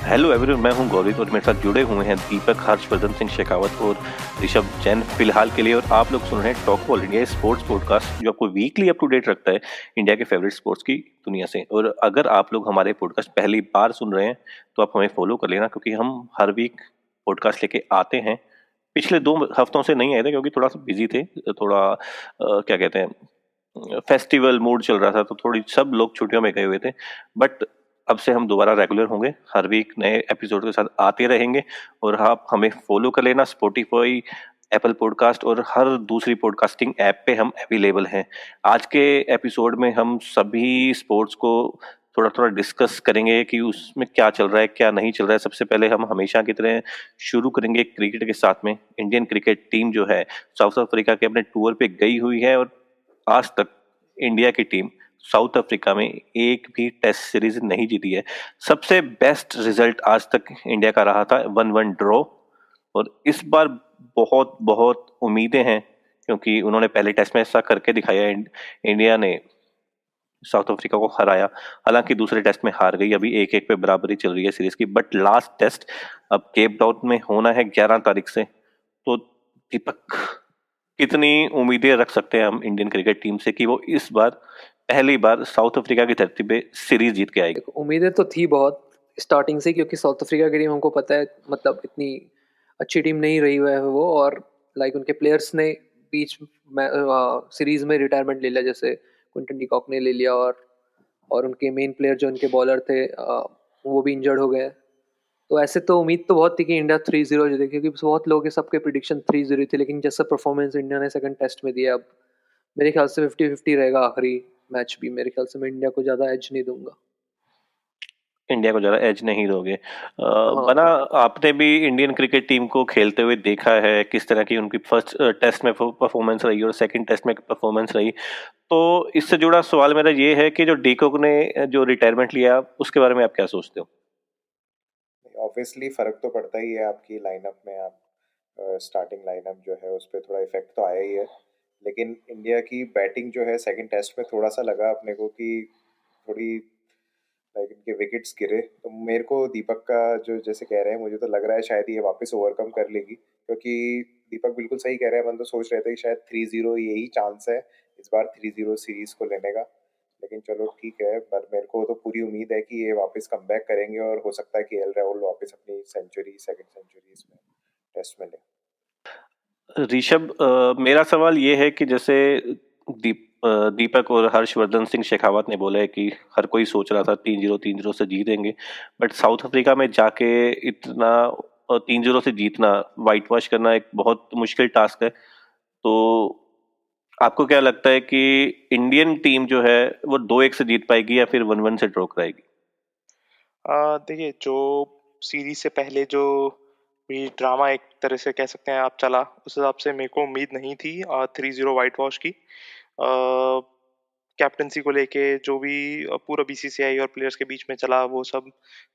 Hello everyone, मैं हूं गौरी और मेरे साथ जुड़े हुए हैं दीपक, हर्षवर्धन सिंह शेखावत और ऋषभ जैन फिलहाल के लिए। और आप लोग सुन रहे हैं talk ball India sports podcast, जो आपको वीकली अप टू डेट रखता है इंडिया के फेवरेट स्पोर्ट्स की दुनिया से। और अगर आप लोग हमारे पॉडकास्ट पहली बार सुन रहे हैं तो आप हमें फॉलो कर लेना, क्योंकि हम हर वीक पॉडकास्ट लेके आते हैं। पिछले 2 हफ्तों से नहीं आए थे क्योंकि थोड़ा सा बिजी थे, थोड़ा क्या कहते हैं, फेस्टिवल मूड चल रहा था, तो थोड़ी सब लोग छुट्टियों में गए हुए थे। बट अब से हम दोबारा रेगुलर होंगे, हर वीक नए एपिसोड के साथ आते रहेंगे। और आप हमें फॉलो कर लेना, स्पॉटिफाई, एप्पल पॉडकास्ट और हर दूसरी पॉडकास्टिंग ऐप पे हम अवेलेबल हैं। आज के एपिसोड में हम सभी स्पोर्ट्स को थोड़ा थोड़ा डिस्कस करेंगे कि उसमें क्या चल रहा है, क्या नहीं चल रहा है। सबसे पहले हम हमेशा की तरह शुरू करेंगे क्रिकेट के साथ में। इंडियन क्रिकेट टीम जो है साउथ अफ्रीका के अपने टूर पे गई हुई है, और आज तक इंडिया की टीम साउथ अफ्रीका में एक भी टेस्ट सीरीज नहीं जीती है। सबसे बेस्ट रिजल्ट आज तक इंडिया का रहा था 1-1 ड्रॉ। और इस बार बहुत बहुत उम्मीदें हैं, क्योंकि उन्होंने पहले टेस्ट में ऐसा करके दिखाया। इंडिया ने साउथ अफ्रीका को हराया, हालांकि दूसरे टेस्ट में हार गई। अभी 1-1 पे बराबरी चल रही है सीरीज की। बट लास्ट टेस्ट अब केप टाउन में होना है 11 तारीख से। तो दीपक, कितनी उम्मीदें रख सकते हैं हम इंडियन क्रिकेट टीम से कि वो इस बार पहली बार साउथ अफ्रीका की धरती पे सीरीज जीत के आएगी? देखो, उम्मीदें तो थी बहुत स्टार्टिंग से, क्योंकि साउथ अफ्रीका की टीम हमको पता है, मतलब इतनी अच्छी टीम नहीं रही हुआ है वो। और लाइक उनके प्लेयर्स ने बीच में सीरीज में रिटायरमेंट ले लिया, जैसे क्विंटन डिकॉक ने ले लिया। और उनके मेन प्लेयर जो उनके बॉलर थे, वो भी इंजर्ड हो गए। तो ऐसे तो उम्मीद तो बहुत थी कि इंडिया 3-0 जीते, क्योंकि बहुत लोगों के सबके प्रिडिक्शन 3-0 थी। लेकिन जैसा परफॉर्मेंस इंडिया ने सेकंड टेस्ट में दिया, अब मेरे ख्याल से 50-50 रहेगा आखिरी मैच भी। मेरे ख्याल से मैं इंडिया को ज़्यादा एज नहीं दूंगा। इंडिया को ज्यादा एज नहीं दोगे? हाँ, बना, आपने भी इंडियन क्रिकेट टीम को खेलते हुए देखा है, किस तरह की उनकी फर्स्ट टेस्ट में परफॉर्मेंस रही और सेकंड टेस्ट में परफॉर्मेंस रही। तो इससे जुड़ा सवाल मेरा ये है कि जो डीकॉक ने जो रिटायरमेंट लिया, उसके बारे में आप क्या सोचते हो? ऑब्वियसली फ़र्क तो पड़ता ही है आपकी लाइनअप में। आप स्टार्टिंग लाइनअप जो है उस पर थोड़ा इफेक्ट तो आया ही है। लेकिन इंडिया की बैटिंग जो है सेकंड टेस्ट में थोड़ा सा लगा अपने को कि थोड़ी लाइक इनके विकेट्स गिरे। तो मेरे को दीपक का जो जैसे कह रहे हैं, मुझे तो लग रहा है शायद ये वापस ओवरकम कर लेगी, क्योंकि दीपक बिल्कुल सही कह रहे हैं। मन तो सोच रहे थे कि शायद 3-0 यही चांस है इस बार 3-0 सीरीज को लेने का। लेकिन चलो ठीक है, पर मेरे को तो पूरी उम्मीद है कि ये वापस कमबैक करेंगे और हो सकता है कि एल राहुल वापस अपनी सेंचुरी, सेकंड सेंचुरी इसमें टेस्ट में ले। ऋषभ, मेरा सवाल ये है कि जैसे दीपक और हर्षवर्धन सिंह शेखावत ने बोला है कि हर कोई सोच रहा था 3-0 से जीतेंगे। बट साउथ अफ्रीका में जाके इतना 3-0 से जीतना, वाइट वॉश करना एक बहुत मुश्किल टास्क है। तो आपको क्या लगता है कि इंडियन टीम जो है वो 2-1 से जीत पाएगी या फिर 1-1 से ड्रॉ कराएगी? देखिए, जो सीरीज से पहले जो भी ड्रामा एक तरह से कह सकते हैं आप चला, उस हिसाब से मेरे को उम्मीद नहीं थी 3-0 वाइट वॉश की। कैप्टनसी को लेके जो भी पूरा बीसीसीआई और प्लेयर्स के बीच में चला, वो सब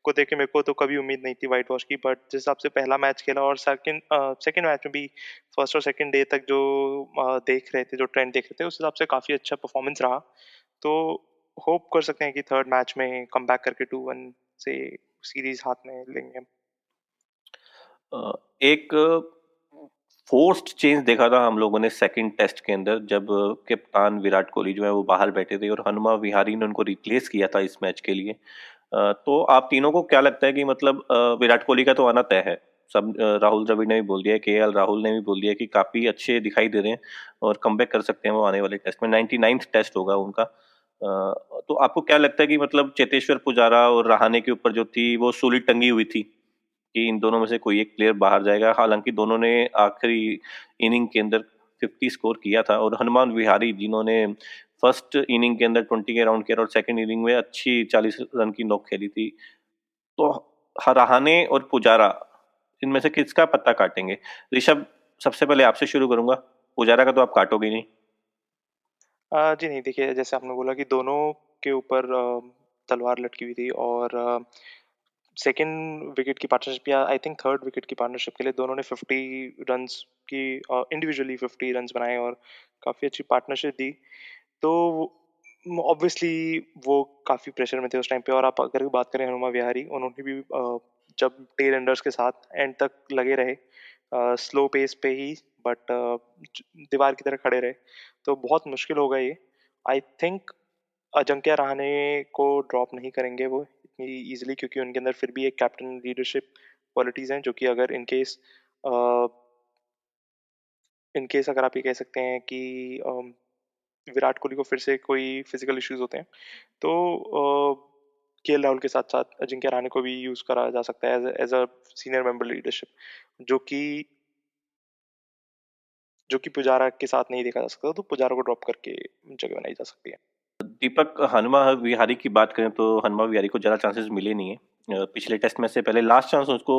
को देख के मेरे को तो कभी उम्मीद नहीं थी वाइट वॉश की। बट जिस हिसाब से पहला मैच खेला और सेकंड मैच में भी फर्स्ट और सेकंड डे तक जो देख रहे थे, जो ट्रेंड देख रहे थे, उस हिसाब से काफ़ी अच्छा परफॉर्मेंस रहा। तो होप कर सकते हैं कि थर्ड मैच में कम बैक करके 2-1 से सीरीज हाथ में लेंगे हम। एक फोर्स्ड चेंज देखा था हम लोगों ने सेकंड टेस्ट के अंदर, जब कप्तान विराट कोहली जो है वो बाहर बैठे थे और हनुमा विहारी ने उनको रिप्लेस किया था इस मैच के लिए। तो आप तीनों को क्या लगता है कि मतलब विराट कोहली का तो आना तय है। सब राहुल द्रविड़ ने भी बोल दिया है, केएल राहुल ने भी बोल दिया है कि काफी अच्छे दिखाई दे रहे हैं और कमबैक कर सकते हैं वो आने वाले टेस्ट में। 99th टेस्ट होगा उनका। तो आपको क्या लगता है कि मतलब चेतेश्वर पुजारा और रहाणे के ऊपर जो थी वो सूली टंगी हुई थी कि इन दोनों में से कोई एक प्लेयर बाहर जाएगा? हालांकि दोनों ने आखिरी इनिंग के अंदर 50 स्कोर किया था, और हनुमान विहारी जिन्होंने फर्स्ट इनिंग के अंदर 20 के राउंड किया और सेकंड इनिंग में अच्छी 40 रन की नॉक खेली थी। तो रहाणे और पुजारा, इनमें से किसका पत्ता काटेंगे? ऋषभ, सबसे पहले आपसे शुरू करूंगा। पुजारा का तो आप काटोगे नहीं। जी नहीं, देखिए, जैसे आपने बोला कि दोनों के ऊपर तलवार लटकी हुई थी, और सेकंड विकेट की पार्टनरशिप या आई थिंक थर्ड विकेट की पार्टनरशिप के लिए दोनों ने 50 रन्स की इंडिविजुअली 50 रन्स बनाए और काफ़ी अच्छी पार्टनरशिप दी। तो ऑब्वियसली वो काफ़ी प्रेशर में थे उस टाइम पे। और आप अगर बात करें हनुमा विहारी, उन्होंने भी जब टेल एंडर्स के साथ एंड तक लगे रहे, स्लो पेस पे ही, बट दीवार की तरह खड़े रहे, तो बहुत मुश्किल होगा ये। आई थिंक अजिंक्य रहाणे को ड्रॉप नहीं करेंगे वो इतनी इजीली, क्योंकि उनके अंदर फिर भी एक कैप्टन लीडरशिप क्वालिटीज़ हैं, जो कि अगर इनकेस अगर आप ये कह सकते हैं कि विराट कोहली को फिर से कोई फिजिकल इश्यूज होते हैं, तो केएल राहुल के साथ साथ अजिंक्य रहाणे को भी यूज करा जा सकता है as a senior member leadership, जो कि पुजारा के साथ नहीं देखा जा सकता, तो पुजारा को ड्रॉप करके जगह बनाई जा सकती है। दीपक, हनुमा विहारी की बात करें तो हनुमा विहारी को ज़्यादा चांसेस मिले नहीं है। पिछले टेस्ट मैच से पहले लास्ट चांस उसको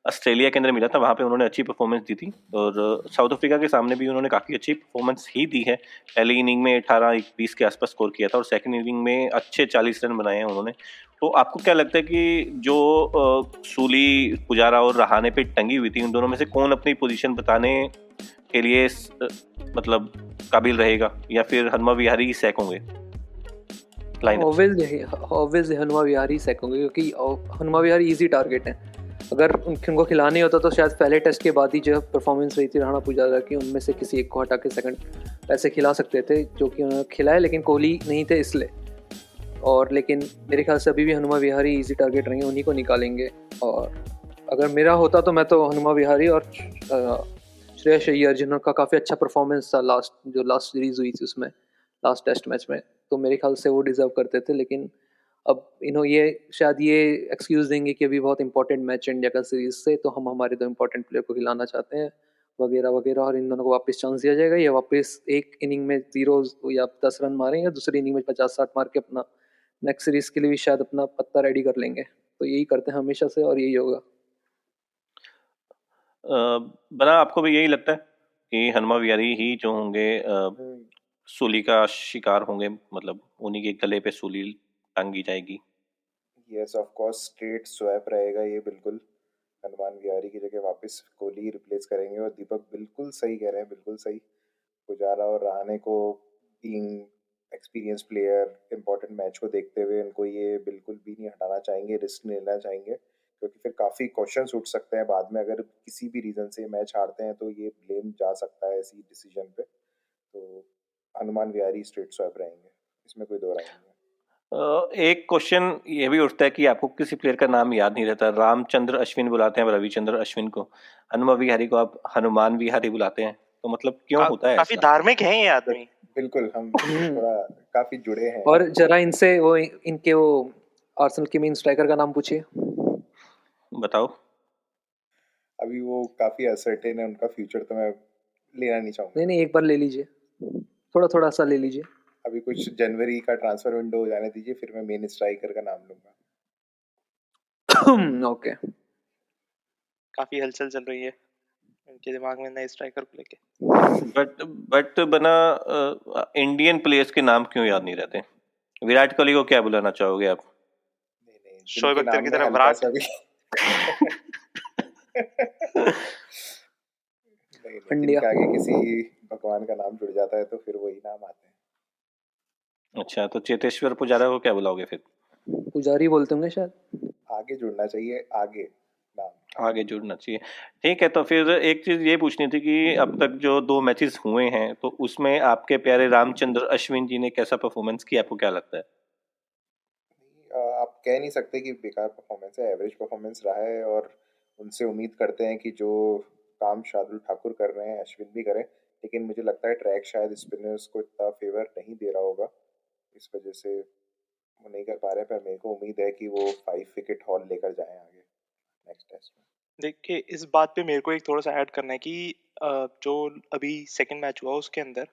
ऑस्ट्रेलिया के अंदर मिला था, वहाँ पे उन्होंने अच्छी परफॉर्मेंस दी थी, और साउथ अफ्रीका के सामने भी उन्होंने काफ़ी अच्छी परफॉर्मेंस ही दी है। पहली इनिंग में 18-20 के आसपास स्कोर किया था, और सेकंड इनिंग में अच्छे 40 रन बनाए हैं उन्होंने। तो आपको क्या लगता है कि जो सूली, पुजारा और रहाणे पे टंगी हुई थी, उन दोनों में से कौन अपनी पोजीशन बताने के लिए मतलब काबिल रहेगा, या फिर हनुमा विहारी ही सैक होंगे लाइन? ऑब्वियसली हनुमा विहारी सेक होंगे, क्योंकि हनुमा विहारी इजी टारगेट है। अगर उनको खिलाने होता तो शायद पहले टेस्ट के बाद ही जो परफॉर्मेंस रही थी राणा पुजारा की, उनमें से किसी एक को हटा के सेकंड ऐसे खिला सकते थे, जो कि उन्होंने खिलाए, लेकिन कोहली नहीं थे इसलिए। और लेकिन मेरे ख्याल से अभी भी हनुमा विहारी इजी टारगेट रहेंगे, उन्हीं को निकालेंगे। और अगर मेरा होता तो मैं तो हनुमा विहारी और श्रेयस अय्यर, जिनका काफ़ी अच्छा परफॉर्मेंस था लास्ट सीरीज हुई थी उसमें, लास्ट टेस्ट मैच में, तो मेरे ख्याल से वो डिजर्व करते थे। लेकिन अब ये शायद ये एक्सक्यूज़ देंगे कि अभी बहुत इंपॉर्टेंट मैच है इंडिया का सीरीज से, तो हम हमारे दो इंपॉर्टेंट प्लेयर को खिलाना चाहते हैं वगैरह वगैरह, और इन दोनों को वापस चांस दिया जाएगा। ये वापस एक इनिंग में 0 या 10 रन मारेंगे, दूसरी इनिंग में 50-60 मार के अपना नेक्स्ट सीरीज के लिए भी शायद अपना पत्ता रेडी कर लेंगे। तो यही करते हैं हमेशा से, और यही होगा। बना, आपको भी यही लगता है कि हनुमा विहारी ही जो होंगे सूली का शिकार होंगे, मतलब उन्हीं के गले पे सूली टांगी जाएगी? Yes of course, straight swap रहेगा ये बिल्कुल। हनुमान विहारी की जगह वापस कोहली रिप्लेस करेंगे। और दीपक बिल्कुल सही कह रहे हैं, बिल्कुल सही। पुजारा और रहाणे को being experience player, important match को देखते हुए इनको ये बिल्कुल भी नहीं हटाना चाहेंगे, रिस्क नहीं लेना चाहेंगे, क्योंकि फिर काफ़ी क्वेश्चंस उठ सकते हैं बाद में। अगर किसी भी रीज़न से मैच हारते हैं तो ये ब्लेम जा सकता है इसी डिसीजन पे। तो हनुमान विहारी स्ट्रेट स्वैप रहेंगे, इसमें कोई दो राय नहीं है। एक क्वेश्चन ये भी उठता है कि आपको किसी प्लेयर का नाम याद नहीं रहता। रामचंद्र अश्विन बुलाते हैं रविचंद्र अश्विन को, हनुमा विहारी को आप हनुमान विहारी बुलाते हैं, तो मतलब क्यों होता है काफी ऐसा? धार्मिक हैं ये आदमी। बिल्कुल, हम थोड़ा काफ़ी जुड़े हैं। और जरा इनसे इनके आर्सेनल के मेन स्ट्राइकर का नाम पूछिए। बताओ। अभी वो काफ़ी असर्टेन है, उनका फ्यूचर तो मैं लेना नहीं चाहूँगा। नहीं, एक बार ले लीजिए, थोड़ा थोड़ा सा ले लीजिए। अभी कुछ जनवरी का ट्रांसफर विंडो हो जाने दीजिए, फिर मैं मेन स्ट्राइकर का नाम लूंगा। ओके। काफी हलचल चल रही है उनके दिमाग में नए स्ट्राइकर को लेके। बट बना, इंडियन प्लेयर्स के नाम क्यों याद नहीं रहते? विराट कोहली को क्या बुलाना चाहोगे आप? नहीं, शोएब जिनके अख्तर नाम की में तरह हल्का विराट। सा भी नहीं, इंडिया। जिनके आगे किसी भगवान का नाम जुड़ जाता है तो फिर वही नाम आते हैं। अच्छा, तो चेतेश्वर पुजारा को क्या बुलाओगे फिर? पुजारी बोलते होंगे शायद। आगे जुड़ना चाहिए, आगे नाम। आगे जुड़ना चाहिए। ठीक है, तो फिर एक चीज ये पूछनी थी कि अब तक जो 2 मैचेस हुए हैं, तो उसमें आपके प्यारे रामचंद्र अश्विन जी ने कैसा परफॉर्मेंस किया, आपको क्या लगता है? आप कह नहीं सकते कि बेकार परफॉर्मेंस है, एवरेज परफॉर्मेंस रहा है। और उनसे उम्मीद करते हैं कि जो काम शार्दुल ठाकुर कर रहे हैं अश्विन भी करें। लेकिन मुझे लगता है ट्रैक शायद स्पिनर्स को इतना फेवर नहीं दे रहा होगा, इस वजह से वो नहीं कर पा रहे। पर मेरे को उम्मीद है कि वो 5 विकेट हॉल लेकर जाएं आगे नेक्स्ट टेस्ट में। देखिए, इस बात पे मेरे को एक थोड़ा सा ऐड करना है कि जो अभी सेकंड मैच हुआ उसके अंदर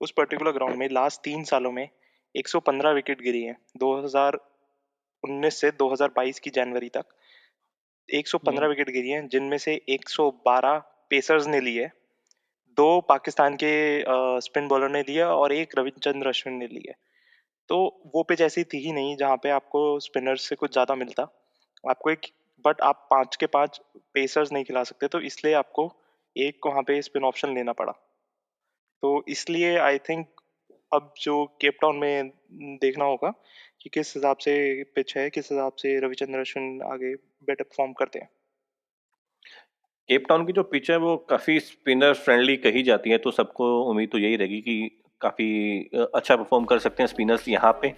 उस पर्टिकुलर ग्राउंड में लास्ट 3 सालों में 115 विकेट गिरी हैं। 2019 से 2022 की जनवरी तक 115 विकेट गिरी हैं, जिनमें से 112 पेसर्स ने ली है, 2 पाकिस्तान के स्पिन बॉलर ने लिया और 1 रविचंद्र अश्विन ने लिया। तो वो पिच ऐसी थी ही नहीं जहाँ पे आपको स्पिनर्स से कुछ ज़्यादा मिलता। आपको बट आप 5 के 5 पेसर्स नहीं खिला सकते, तो इसलिए आपको एक वहाँ पे स्पिन ऑप्शन लेना पड़ा। तो इसलिए आई थिंक अब जो केप टाउन में देखना होगा कि किस हिसाब से पिच है, किस हिसाब से रविचंद्रन अश्विन आगे बेटर परफॉर्म करते हैं। केप टाउन की जो पिच है वो काफ़ी स्पिनर फ्रेंडली कही जाती है, तो सबको उम्मीद तो यही रहेगी कि काफ़ी अच्छा परफॉर्म कर सकते हैं स्पिनर्स यहाँ पे।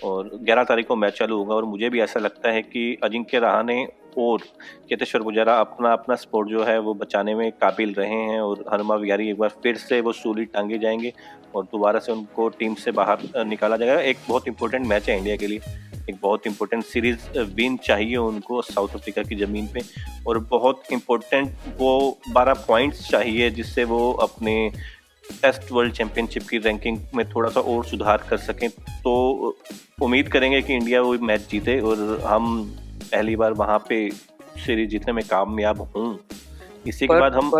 और 11 तारीख को मैच चालू होगा और मुझे भी ऐसा लगता है कि अजिंक्य रहाणे और चेतेश्वर पुजारा अपना अपना स्पोर्ट जो है वो बचाने में काबिल रहे हैं, और हनुमा विहारी एक बार फिर से वो सूली टांगे जाएंगे और दोबारा से उनको टीम से बाहर निकाला जाएगा। एक बहुत इंपॉर्टेंट मैच है इंडिया के लिए, एक बहुत इंपॉर्टेंट सीरीज विन चाहिए उनको साउथ अफ्रीका की ज़मीन पे, और बहुत इंपॉर्टेंट वो 12 पॉइंट्स चाहिए जिससे वो अपने टेस्ट वर्ल्ड चैंपियनशिप की रैंकिंग में थोड़ा सा और सुधार कर सकें। तो उम्मीद करेंगे कि इंडिया वो मैच जीते और हम पहली बार वहाँ पे सीरीज जीतने में कामयाब हों। इसी के बाद हम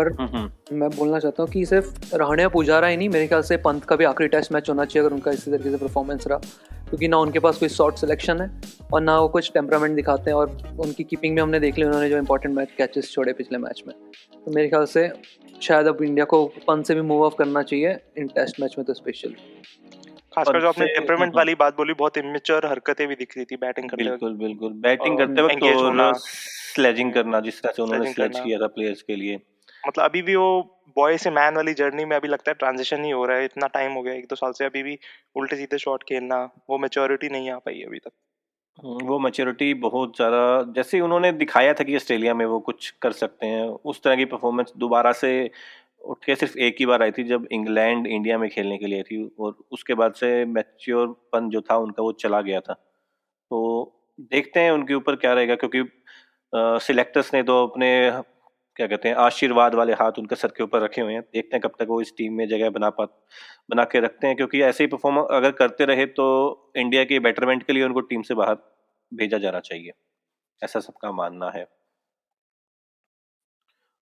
मैं बोलना चाहता हूँ कि सिर्फ रहाणे या पुजारा ही नहीं, मेरे ख्याल से पंत का भी आखिरी टेस्ट मैच होना चाहिए अगर उनका इसी तरीके से परफॉर्मेंस रहा, क्योंकि ना उनके पास कोई शॉर्ट सिलेक्शन है और ना वो कुछ टेम्परामेंट दिखाते हैं, और उनकी कीपिंग में हमने देख लिया उन्होंने जो इंपॉर्टेंट मैच कैचेस छोड़े पिछले मैच में। तो मेरे ख्याल से शायद अब इंडिया को पंत से भी मूव ऑफ करना चाहिए इन टेस्ट मैच में, तो स्पेशल खासकर जो आपने टेम्परामेंट वाली बात बोली, बहुत इमेच्योर हरकतें भी दिख रही थी बैटिंग करते वक्त। बिल्कुल बैटिंग करते वक्त engage और होना, स्लेजिंग करना, जिस तरह से उन्होंने sledging स्लेज करना। किया था प्लेयर्स के लिए। मतलब अभी भी वो बॉय से मैन वाली जर्नी में अभी लगता है ट्रांजिशन ही हो रहा है, इतना टाइम हो गया 1-2 साल से, अभी भी उल्टे सीधे शॉट खेलना, वो मैच्योरिटी नहीं आ पाई अभी तक। वो मैच्योरिटी बहुत ज़्यादा, जैसे उन्होंने दिखाया था कि ऑस्ट्रेलिया में वो कुछ कर सकते हैं, उस तरह की परफॉर्मेंस दोबारा से उठ के सिर्फ एक ही बार आई थी जब इंग्लैंड इंडिया में खेलने के लिए आई थी, और उसके बाद से मैच्योरपन जो था उनका वो चला गया था। तो देखते हैं उनके ऊपर क्या रहेगा, क्योंकि सिलेक्टर्स ने तो अपने क्या कहते हैं आशीर्वाद वाले हाथ उनके सर के ऊपर रखे हुए हैं। देखते हैं कब तक वो इस टीम में जगह बना के रखते हैं, क्योंकि ऐसे ही परफॉर्म अगर करते रहे तो इंडिया के बेटरमेंट के लिए उनको टीम से बाहर भेजा जाना चाहिए, ऐसा सबका मानना है।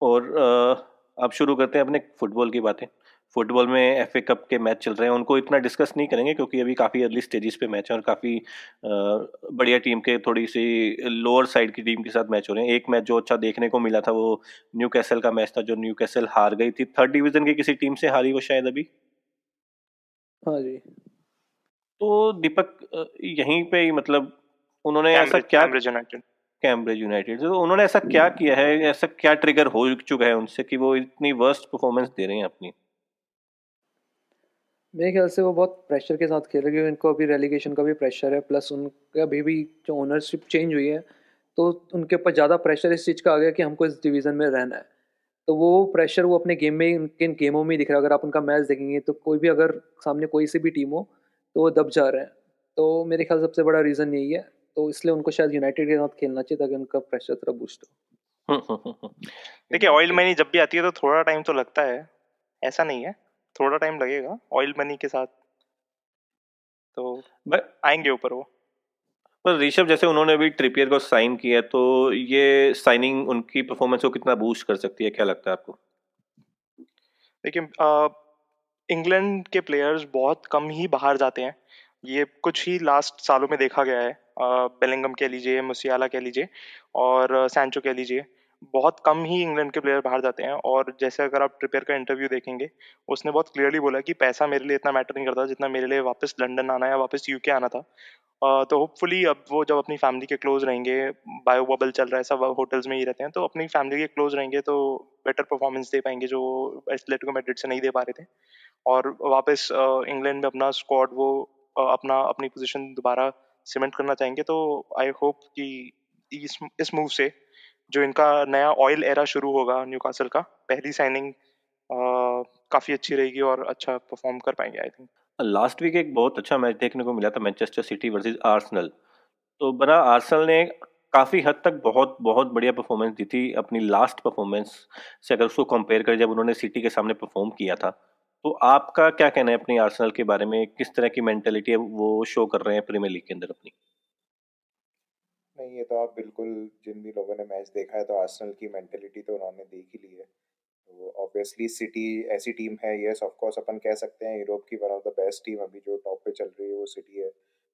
और अब शुरू करते हैं अपने फुटबॉल की बातें। फुटबॉल में एफए कप के मैच चल रहे हैं, उनको इतना डिस्कस नहीं करेंगे क्योंकि अभी काफ़ी अर्ली स्टेजेस पे मैच है और काफ़ी बढ़िया टीम के थोड़ी सी लोअर साइड की टीम के साथ मैच हो रहे हैं। एक मैच जो अच्छा देखने को मिला था वो न्यू कैसल का मैच था, जो न्यू कैसल हार गई थी, थर्ड डिवीजन की किसी टीम से हारी वो शायद अभी। हाँ जी। तो दीपक यहीं पे ही मतलब उन्होंने ऐसा क्या, कैम्ब्रिज यूनाइटेड। कैम्ब्रिज यूनाइटेड, तो उन्होंने ऐसा क्या किया है, ऐसा क्या ट्रिगर हो चुका है उनसे कि वो इतनी वर्स्ट परफॉर्मेंस दे रहे हैं अपनी? मेरे ख्याल से वो बहुत प्रेशर के साथ खेल रहे हैं, क्योंकि उनको अभी रेलीगेशन का भी प्रेशर है, प्लस उनका अभी भी जो ओनरशिप चेंज हुई है तो उनके ऊपर ज़्यादा प्रेशर इस चीज़ का आ गया कि हमको इस डिवीज़न में रहना है। तो वो प्रेशर वो अपने गेम में, उनके गेमों में ही दिख रहा है। अगर आप उनका मैच देखेंगे तो कोई भी अगर सामने कोई सी भी टीम हो तो वो दब जा रहे हैं। तो मेरे ख्याल सबसे बड़ा रीज़न यही है, तो इसलिए उनको शायद यूनाइटेड के साथ खेलना चाहिए ताकि उनका प्रेशर थोड़ा बूस्ट हो। देखिए, ऑयल मनी जब भी आती है तो थोड़ा टाइम तो लगता है, ऐसा नहीं है, थोड़ा टाइम लगेगा ऑयल मनी के साथ, तो बट आएंगे ऊपर वो। पर ऋषभ, जैसे उन्होंने अभी ट्रिपियर को साइन किया, तो ये साइनिंग उनकी परफॉर्मेंस को कितना बूस्ट कर सकती है, क्या लगता है आपको? देखिए, इंग्लैंड के प्लेयर्स बहुत कम ही बाहर जाते हैं, ये कुछ ही लास्ट सालों में देखा गया है। बेलिंगम कह लीजिए, मुसियाला कह लीजिए और सैंचो कह लीजिए, बहुत कम ही इंग्लैंड के प्लेयर बाहर जाते हैं। और जैसे अगर आप ट्रिपियर का इंटरव्यू देखेंगे, उसने बहुत क्लियरली बोला कि पैसा मेरे लिए इतना मैटर नहीं करता जितना मेरे लिए वापस लंदन आना या वापस यूके आना था। तो होपफुली अब वो जब अपनी फैमिली के क्लोज रहेंगे, बायो बबल चल रहा है, सब होटल्स में ही रहते हैं, तो अपनी फैमिली के क्लोज रहेंगे तो बेटर परफॉर्मेंस दे पाएंगे जो एथलेटिको मैड्रिड से नहीं दे पा रहे थे। और वापस इंग्लैंड में अपना स्क्वाड वो अपनी पोजीशन दोबारा सीमेंट करना चाहेंगे। तो आई होप कि इस मूव से जो इनका नया ऑयल एरा शुरू होगा न्यूकासल का, पहली साइनिंग काफी अच्छी रहेगी और अच्छा परफॉर्म कर पाएंगे आई थिंक। लास्ट वीक एक बहुत अच्छा मैच देखने को मिला था, मैनचेस्टर सिटी वर्सेस आर्सेनल। तो बना आर्सेनल ने काफ़ी हद तक बहुत बहुत बढ़िया परफॉर्मेंस दी थी अपनी लास्ट परफॉर्मेंस से, अगर उसको कंपेयर करें जब उन्होंने सिटी के सामने परफॉर्म किया था। तो आपका क्या कहना है अपनी आर्सेनल के बारे में, किस तरह की मेंटेलिटी है वो शो कर रहे हैं प्रीमियर लीग के अंदर अपनी? नहीं, ये तो आप बिल्कुल, जिन भी लोगों ने मैच देखा है तो आर्सेनल की मेंटेलिटी तो उन्होंने देख ही ली है। तो ऑब्वियसली सिटी ऐसी टीम है, यस ऑफ कोर्स अपन कह सकते हैं यूरोप की one of the best team अभी जो टॉप पे चल रही है वो सिटी है।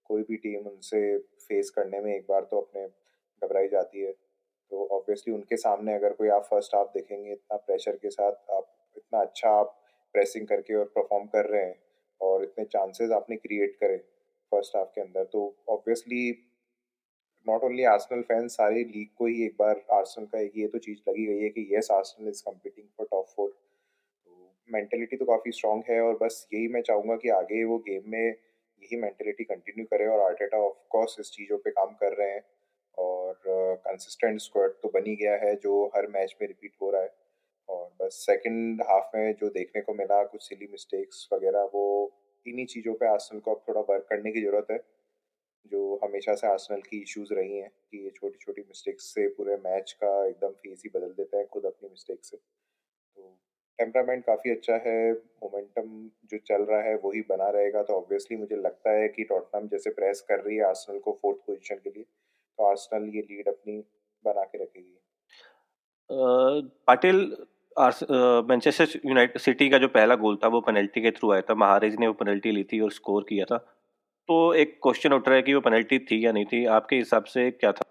कोई भी टीम उनसे फेस करने में एक बार तो अपने घबराई जाती है। तो ऑब्वियसली उनके सामने अगर कोई आप फर्स्ट हाफ देखेंगे, इतना प्रेशर के साथ आप, इतना अच्छा आप प्रेसिंग करके और परफॉर्म कर रहे हैं और इतने चांसेस आपने क्रिएट करे फर्स्ट हाफ के अंदर, तो obviously not only Arsenal fans, सारी लीग को ही एक बार आर्सेनल का ये तो चीज़ लगी गई है कि yes Arsenal is competing for top 4। तो मेंटेलिटी तो काफ़ी स्ट्रांग है, और बस यही मैं चाहूँगा कि आगे वो गेम में यही मेंटेलिटी कंटिन्यू करे। और आर्टेटा ऑफ कोर्स इस चीज़ों पे काम कर रहे हैं, और कंसिस्टेंट स्क्वाड तो बन ही गया है जो हर मैच में रिपीट हो रहा है। और बस सेकंड हाफ में जो देखने को मिला, कुछ सिली मिस्टेक्स वगैरह, वो इन्हीं चीज़ों पे आर्सेनल को अब थोड़ा वर्क करने की ज़रूरत है, जो हमेशा से आर्सेनल की इश्यूज रही हैं कि ये छोटी छोटी मिस्टेक्स से पूरे मैच का एकदम फेस ही बदल देते हैं खुद अपनी मिस्टेक से। तो टेम्परामेंट काफ़ी अच्छा है, मोमेंटम जो चल रहा है वही बना रहेगा। तो ऑब्वियसली मुझे लगता है कि टॉटनहम जैसे प्रेस कर रही है आर्सेनल को फोर्थ पोजीशन के लिए, तो आर्सेनल ये लीड अपनी बना के रखेगी। पाटिल, मैनचेस्टर यूनाइटेड सिटी का जो पहला गोल था वो पेनल्टी के थ्रू आया था, महारेज ने वो पेनल्टी ली थी और स्कोर किया था। तो एक क्वेश्चन उठ रहा है कि वो पेनल्टी थी या नहीं थी, आपके हिसाब से क्या था?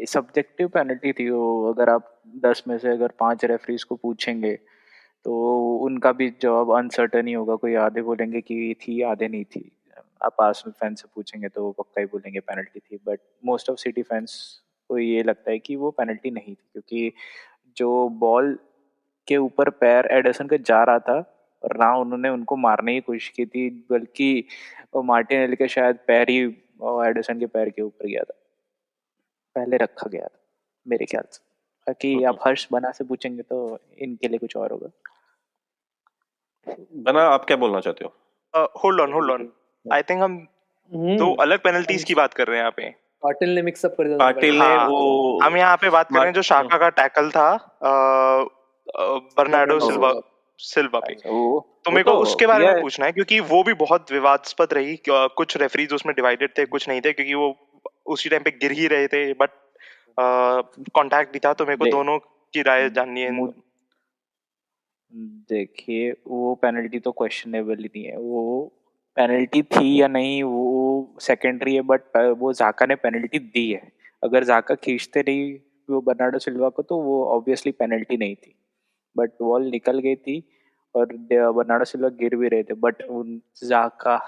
सब्जेक्टिव पेनल्टी थी वो। अगर आप 10 में से अगर 5 रेफरीज को पूछेंगे तो उनका भी जवाब अनसर्टन ही होगा। कोई आधे बोलेंगे कि थी, आधे नहीं थी। आप आर्सेनल फैन से पूछेंगे तो वो पक्का ही बोलेंगे पेनल्टी थी, but most of city fans को ये लगता है कि वो पेनल्टी नहीं थी, क्योंकि जो बॉल के ऊपर पैर एडरसन के जा रहा था और ना उन्होंने उनको मारने की कोशिश की थी, बल्कि मार्टिनेली के शायद पैर ही एडरसन के पैर के ऊपर गया था, पहले रखा गया था मेरे ख्याल से। बाकी आप हर्ष बना से पूछेंगे तो इनके लिए कुछ और होगा। बना, आप क्या बोलना चाहते हो? होल्ड ऑन, आई थिंक हम दो अलग पेनल्टीज की बात कर रहे हैं यहाँ पे। पाटिल ने मिक्सअप कर दिया। पाटिल ने हाँ, वो हम यहाँ पे बात कर रहे हैं जो शाका का टैकल था बर्नार्डो सिल्वा पे। तो मेरे को उसके बारे में पूछना है, क्योंकि वो भी बहुत विवादास्पद रही। कुछ रेफरीज उसमें डिवाइडेड थे, कुछ नहीं थे, क्योंकि वो उसी टाइम पे गिर ही रहे थे, बट कांटेक्ट भी था। तो मेरे को दोनों की राय जाननी है। देखिए, वो पेनल्टी तो क्वेश्चनेबल ही नहीं है। वो पेनल्टी थी या नहीं वो सेकेंडरी है, बट वो जाका ने पेनल्टी दी है। अगर जाका खींचते नहीं वो बर्नार्डो सिल्वा को तो वो ऑब्वियसली पेनल्टी नहीं थी, बट बॉल निकल गई थी और बर्नार्डो सिल्वा गिर भी रहे थे, बट उन जाका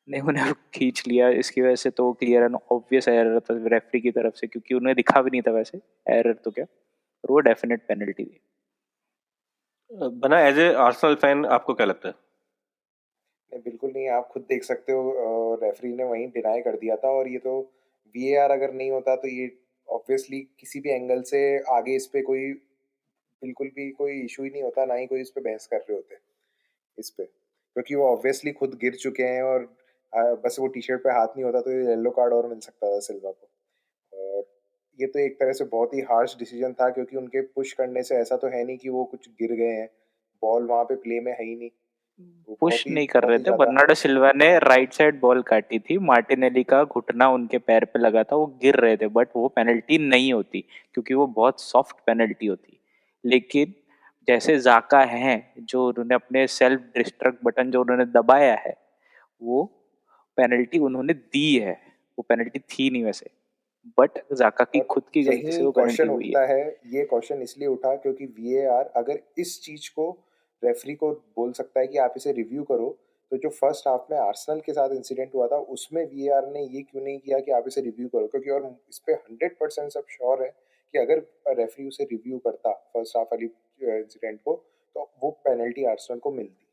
ने उन्हें खींच लिया। इसकी वजह से तो क्लियर एंड ऑब्वियस एरर था रेफरी की तरफ से, क्योंकि उन्हें दिखा भी नहीं था वैसे एरर तो क्या, और वो डेफिनेट पेनल्टी थी। बना, एज ए आर्सेनल फैन आपको क्या लगता है? नहीं, बिल्कुल नहीं। आप खुद देख सकते हो, रेफरी ने वहीं डिनाई कर दिया था। और ये तो वीएआर अगर नहीं होता तो ये ऑब्वियसली किसी भी एंगल से आगे इस पे कोई बिल्कुल भी कोई इशू ही नहीं होता, ना ही कोई इस पे बहस कर रहे होते इस पे, क्योंकि वो ऑब्वियसली खुद गिर चुके हैं। और बस वो टी शर्ट पे हाथ नहीं होता तो ये येलो कार्ड और मिल सकता था सिल्वा को। और ये तो एक तरह से बहुत ही हार्श डिसीजन था, क्योंकि उनके पुश करने से ऐसा तो है नहीं कि वो कुछ गिर गए हैं, बॉल वहां पे प्ले में है ही नहीं। पुश नहीं कर रहे थे। बर्नार्डो सिल्वा ने राइट साइड बॉल काटी थी, मार्टिनेली का घुटना उनके पैर पे लगा था, वो गिर रहे थे, बट वो पेनल्टी नहीं होती क्योंकि वो बहुत सॉफ्ट पेनल्टी होती। लेकिन जैसे जाका हैं जो उन्होंने अपने सेल्फ डिस्ट्रक्ट बटन जो उन्होंने दबाया है, वो पेनल्टी उन्होंने दी है। वो पेनल्टी थी नहीं वैसे, बट जाका की खुद की गलती से वो पेनल्टी हुई है। ये क्वेश्चन इसलिए उठा क्योंकि वीएआर अगर इस चीज को रेफरी को बोल सकता है कि आप इसे रिव्यू करो, तो जो फर्स्ट हाफ में आर्सेनल के साथ इंसिडेंट हुआ था उसमें वीएआर ने ये क्यों नहीं किया कि आप इसे रिव्यू करो? क्योंकि और इस पे 100% सब श्योर है कि अगर रेफरी उसे रिव्यू करता फर्स्ट हाफ वाली इंसिडेंट को, तो वो पेनल्टी आर्सेनल को मिलती।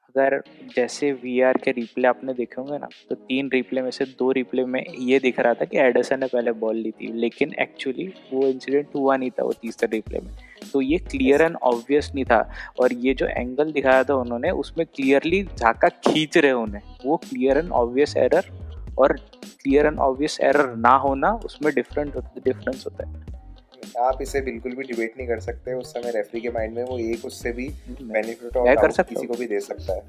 अगर जैसे वीआर के रिप्ले आपने देखे होंगे ना, तो 3 रिप्ले में से 2 रिप्ले में ये दिख रहा था कि एडरसन ने पहले बॉल ली थी, लेकिन एक्चुअली वो इंसिडेंट हुआ नहीं था वो तीसरे रिप्ले में। तो ये क्लियर एंड ऑब्वियस नहीं था। और ये जो एंगल दिखाया था उन्होंने, उसमें क्लियरली झाका खींच रहे उन्हें, वो क्लियर एंड ऑब्वियस एरर और क्लियर एंड ऑब्वियस एरर ना होना, उसमें डिफरेंस होता है। आप इसे बिल्कुल भी डिबेट नहीं कर सकते। उस समय रेफरी के माइंड में वो एक उससे भी बेनिफिट और डाउट किसी को भी दे सकता है।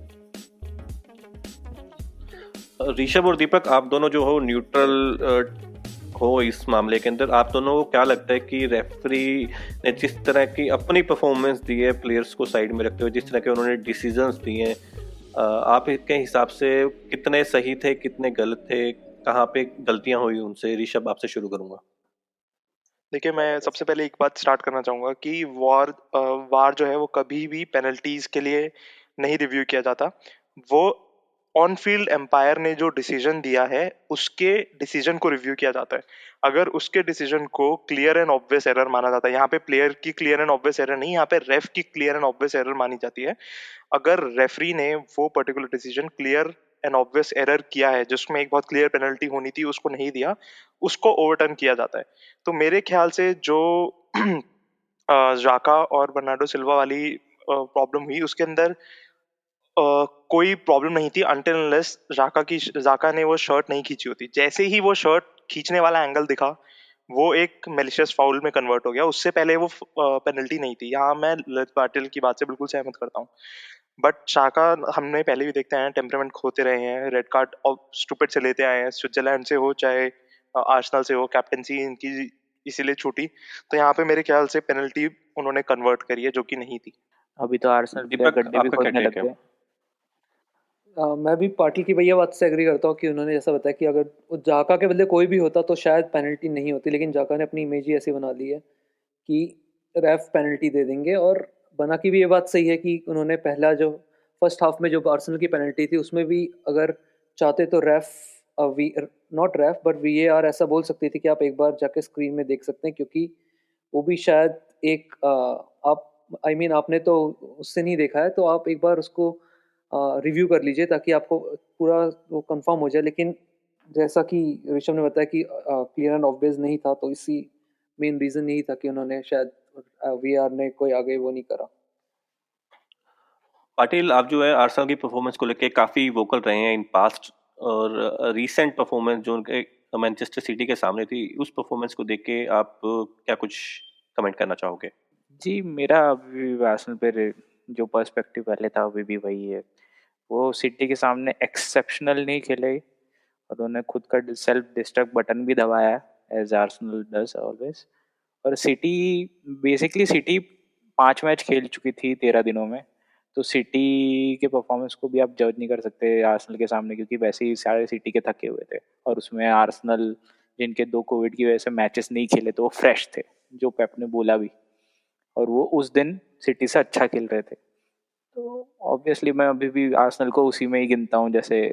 ऋषभ और दीपक, आप दोनों जो हो न्यूट्रल हो इस मामले के अंदर, आप दोनों को क्या लगता है कि रेफरी ने जिस तरह की अपनी परफॉर्मेंस दी है प्लेयर्स को साइड में रखते हुए, जिस तरह के उन्होंने डिसीजंस दिए हैं, आप इसके हिसाब से कितने सही थे, कितने गलत थे, कहाँ पे गलतियां हुई उनसे? ऋषभ, आपसे शुरू करूंगा। देखिए, मैं सबसे पहले एक बात स्टार्ट करना चाहूँगा कि वार जो है वो कभी भी पेनल्टीज के लिए नहीं रिव्यू किया जाता। वो ऑन फील्ड एम्पायर ने जो डिसीजन दिया है उसके डिसीजन को रिव्यू किया जाता है। अगर उसके डिसीजन को क्लियर एंड ऑब्वियस एरर माना जाता है, यहाँ पे प्लेयर की क्लियर एंड ऑब्वियस एरर नहीं, यहाँ पे रेफ की क्लियर एंड ऑब्वियस एरर मानी जाती है। अगर रेफरी ने वो particular decision clear and obvious error किया है, जिसमें एक बहुत क्लियर पेनल्टी होनी थी उसको नहीं दिया, उसको ओवरटर्न किया जाता है। तो मेरे ख्याल से जो जाका और बर्नार्डो सिल्वा वाली प्रॉब्लम हुई, उसके अंदर कोई प्रॉब्लम नहीं थी अनटिल अनलेस जाका ने वो शर्ट नहीं खींची होती। जैसे ही वो शर्ट खींचने वाला एंगल दिखा, वो एक मेलिशियस फाउल में कन्वर्ट हो गया। उससे पहले वो पेनल्टी नहीं थी। यहाँ मैं ललित पाटिल की बात से बिल्कुल सहमत करता हूँ। बट शाका हमने पहले भी देखते हैं टेम्परामेंट खोते रहे हैं, रेड कार्ड और स्टूपिड से लेते आए हैं, स्विट्जरलैंड से हो चाहे आर्सेनल से हो, कैप्टनसी इनकी इसीलिए छूटी। तो यहाँ पे मेरे ख्याल से पेनल्टी उन्होंने कन्वर्ट करी है, जो कि नहीं थी। अभी तो आर्सेनल प्लेयर दीपक गड्ढे भी आपका क्या खोदने टेक लग है? गए। मैं भी पाटिल की भैया बात से एग्री करता हूँ कि उन्होंने जैसा बताया कि अगर वो जाका के बदले कोई भी होता तो शायद पेनल्टी नहीं होती, लेकिन जाका ने अपनी इमेज ही ऐसी बना ली है कि रेफ पेनल्टी दे देंगे। और बना की भी ये बात सही है कि उन्होंने पहला जो फर्स्ट हाफ में जो आर्सेनल की पेनल्टी थी उसमें भी अगर चाहते तो ref we not ref but VAR ऐसा बोल सकती थी कि आप एक बार जाके स्क्रीन में देख सकते हैं, क्योंकि वो भी शायद एक आप आपने तो उससे नहीं देखा है तो आप एक बार उसको रिव्यू कर लीजिए ताकि आपको पूरा वो कंफर्म हो जाए। लेकिन जैसा कि ऋषभ ने बताया कि क्लियर एंड ऑब्वियस नहीं था, तो इसी मेन रीजन यही था कि उन्होंने शायद वीआर ने कोई आगे वो नहीं करा। पाटिल, आप जो है आर्सेनल की परफॉर्मेंस को लेके काफी वोकल रहे हैं इन पास्ट, और रीसेंट परफॉर्मेंस जो उनके मैनचेस्टर सिटी के सामने थी, उस परफॉर्मेंस को देख के आप क्या कुछ कमेंट करना चाहोगे? जी, मेरा अभी आर्सेनल पे जो पर्सपेक्टिव पहले था अभी भी वही है। वो सिटी के सामने एक्सेप्शनल नहीं खेले और उन्होंने खुद का सेल्फ डिस्ट्रक्ट बटन भी दबाया एज आर्सेनल डज ऑलवेज। और सिटी 5 मैच खेल चुकी थी 13 दिनों में, तो सिटी के परफॉर्मेंस को भी आप जज नहीं कर सकते आर्सेनल के सामने, क्योंकि वैसे ही सारे सिटी के थके हुए थे। और उसमें आर्सेनल जिनके 2 कोविड की वजह से मैचेस नहीं खेले तो वो फ्रेश थे, जो पेप ने बोला भी, और वो उस दिन सिटी से अच्छा खेल रहे थे। तो ऑब्वियसली मैं अभी भी आर्सेनल को उसी में ही गिनता हूँ जैसे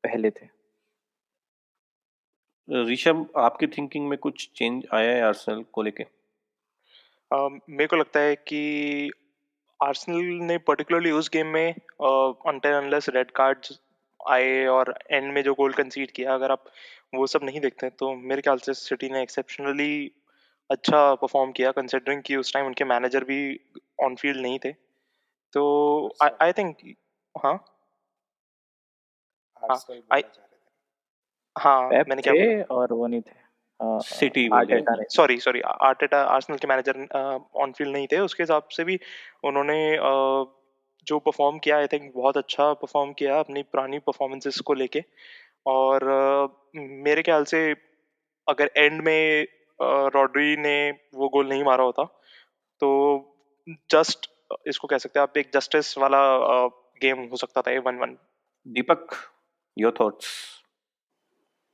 पहले थे। ऋषभ, आपकी थिंकिंग में कुछ चेंज आया है आर्सेनल को लेके? मेरे को लगता है कि आर्सेनल ने पर्टिकुलरली उस गेम में अनटिल अनलेस रेड कार्ड्स आए और एंड में जो गोल कंसीड किया, अगर आप वो सब नहीं देखते तो मेरे ख्याल से सिटी ने एक्सेप्शनली अच्छा परफॉर्म किया, कंसिडरिंग कि उस टाइम उनके मैनेजर भी ऑन फील्ड नहीं थे। तो आई थिंक हाँ हाँ आर्सेनल आई बोलना चाह रहे थे। हाँ पेप मैंने क्या थे बोला? और वो नहीं थे, सिटी बोले आर्टेटा आपने। नहीं थे। सॉरी सॉरी, आर्टेटा आर्सेनल के मैनेजर ऑन फील्ड नहीं थे। उसके हिसाब से भी उन्होंने जो परफॉर्म किया, आई थिंक बहुत अच्छा परफॉर्म किया अपनी पुरानी परफॉर्मेंसेस को लेके। और मेरे ख्याल से अगर एंड में रॉड्री ने वो गोल नहीं मारा होता तो जस्ट इसको कह सकते हैं आप, एक जस्टिस वाला गेम हो सकता था ये 1-1। दीपक, योर थॉट्स?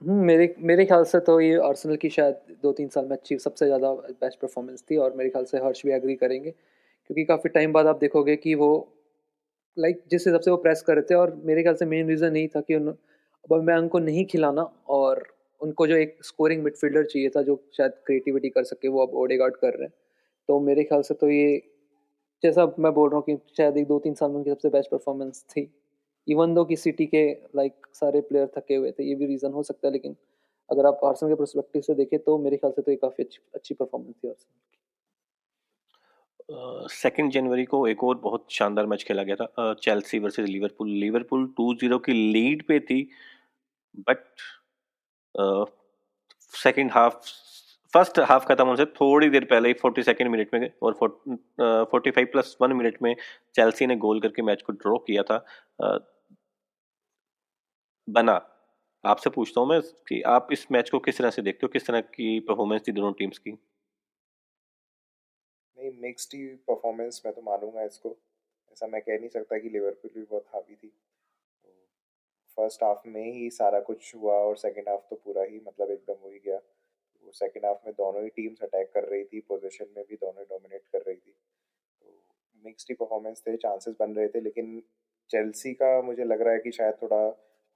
मेरे मेरे ख्याल से तो ये आर्सेनल की शायद 2-3 साल में अच्छी सबसे ज़्यादा बेस्ट परफॉर्मेंस थी, और मेरे ख्याल से हर्ष भी एग्री करेंगे, क्योंकि काफ़ी टाइम बाद आप देखोगे कि वो जिस हिसाब से वो प्रेस कर रहे थे। और मेरे ख्याल से मेन रीज़न यही था कि ऑबामेयांग को नहीं खिलाना, और उनको जो एक स्कोरिंग मिडफील्डर चाहिए था जो शायद क्रिएटिविटी कर सके, वो अब ओडेगार्ड कर रहे हैं। तो मेरे ख्याल से तो ये, जैसा मैं बोल रहा हूँ कि शायद एक 2-3 साल में उनकी सबसे बेस्ट परफॉर्मेंस थी। इवन दो कि सिटी के सारे प्लेयर थके हुए थे, ये भी रीज़न हो सकता है, लेकिन अगर आप आर्सेनल के पर्सपेक्टिव से देखें तो मेरे ख्याल से तो ये काफ़ी अच्छी परफॉर्मेंस थी आर्सेनल की। 2 जनवरी को एक और बहुत शानदार मैच खेला गया था, चेल्सी वर्सेस लिवरपूल। लिवरपूल 2-0 की लीड पे थी, but second half first half खत्म होने से थोड़ी देर पहले ही 42 मिनट में और 45+1 मिनट में चेल्सी ने गोल करके मैच को ड्रॉ किया था। बना, आपसे पूछता हूँ मैं कि आप इस मैच को किस तरह से देखते हो, किस तरह की परफॉर्मेंस थी दोनों टीम्स की? नहीं, मिक्स्ड ही परफॉर्मेंस मैं तो मानूंगा इसको। ऐसा मैं कह नहीं सकता कि लिवरपूल भी बहुत हावी थी। तो फर्स्ट हाफ में ही सारा कुछ हुआ और सेकंड हाफ तो पूरा ही मतलब एकदम हो ही गया। तो सेकंड हाफ में दोनों ही टीम्स अटैक कर रही थी, पोजीशन में भी दोनों ही डोमिनेट कर रही थी। तो मिक्स्ड ही परफॉर्मेंस थे, चांसेस बन रहे थे, लेकिन चेल्सी का मुझे लग रहा है कि शायद थोड़ा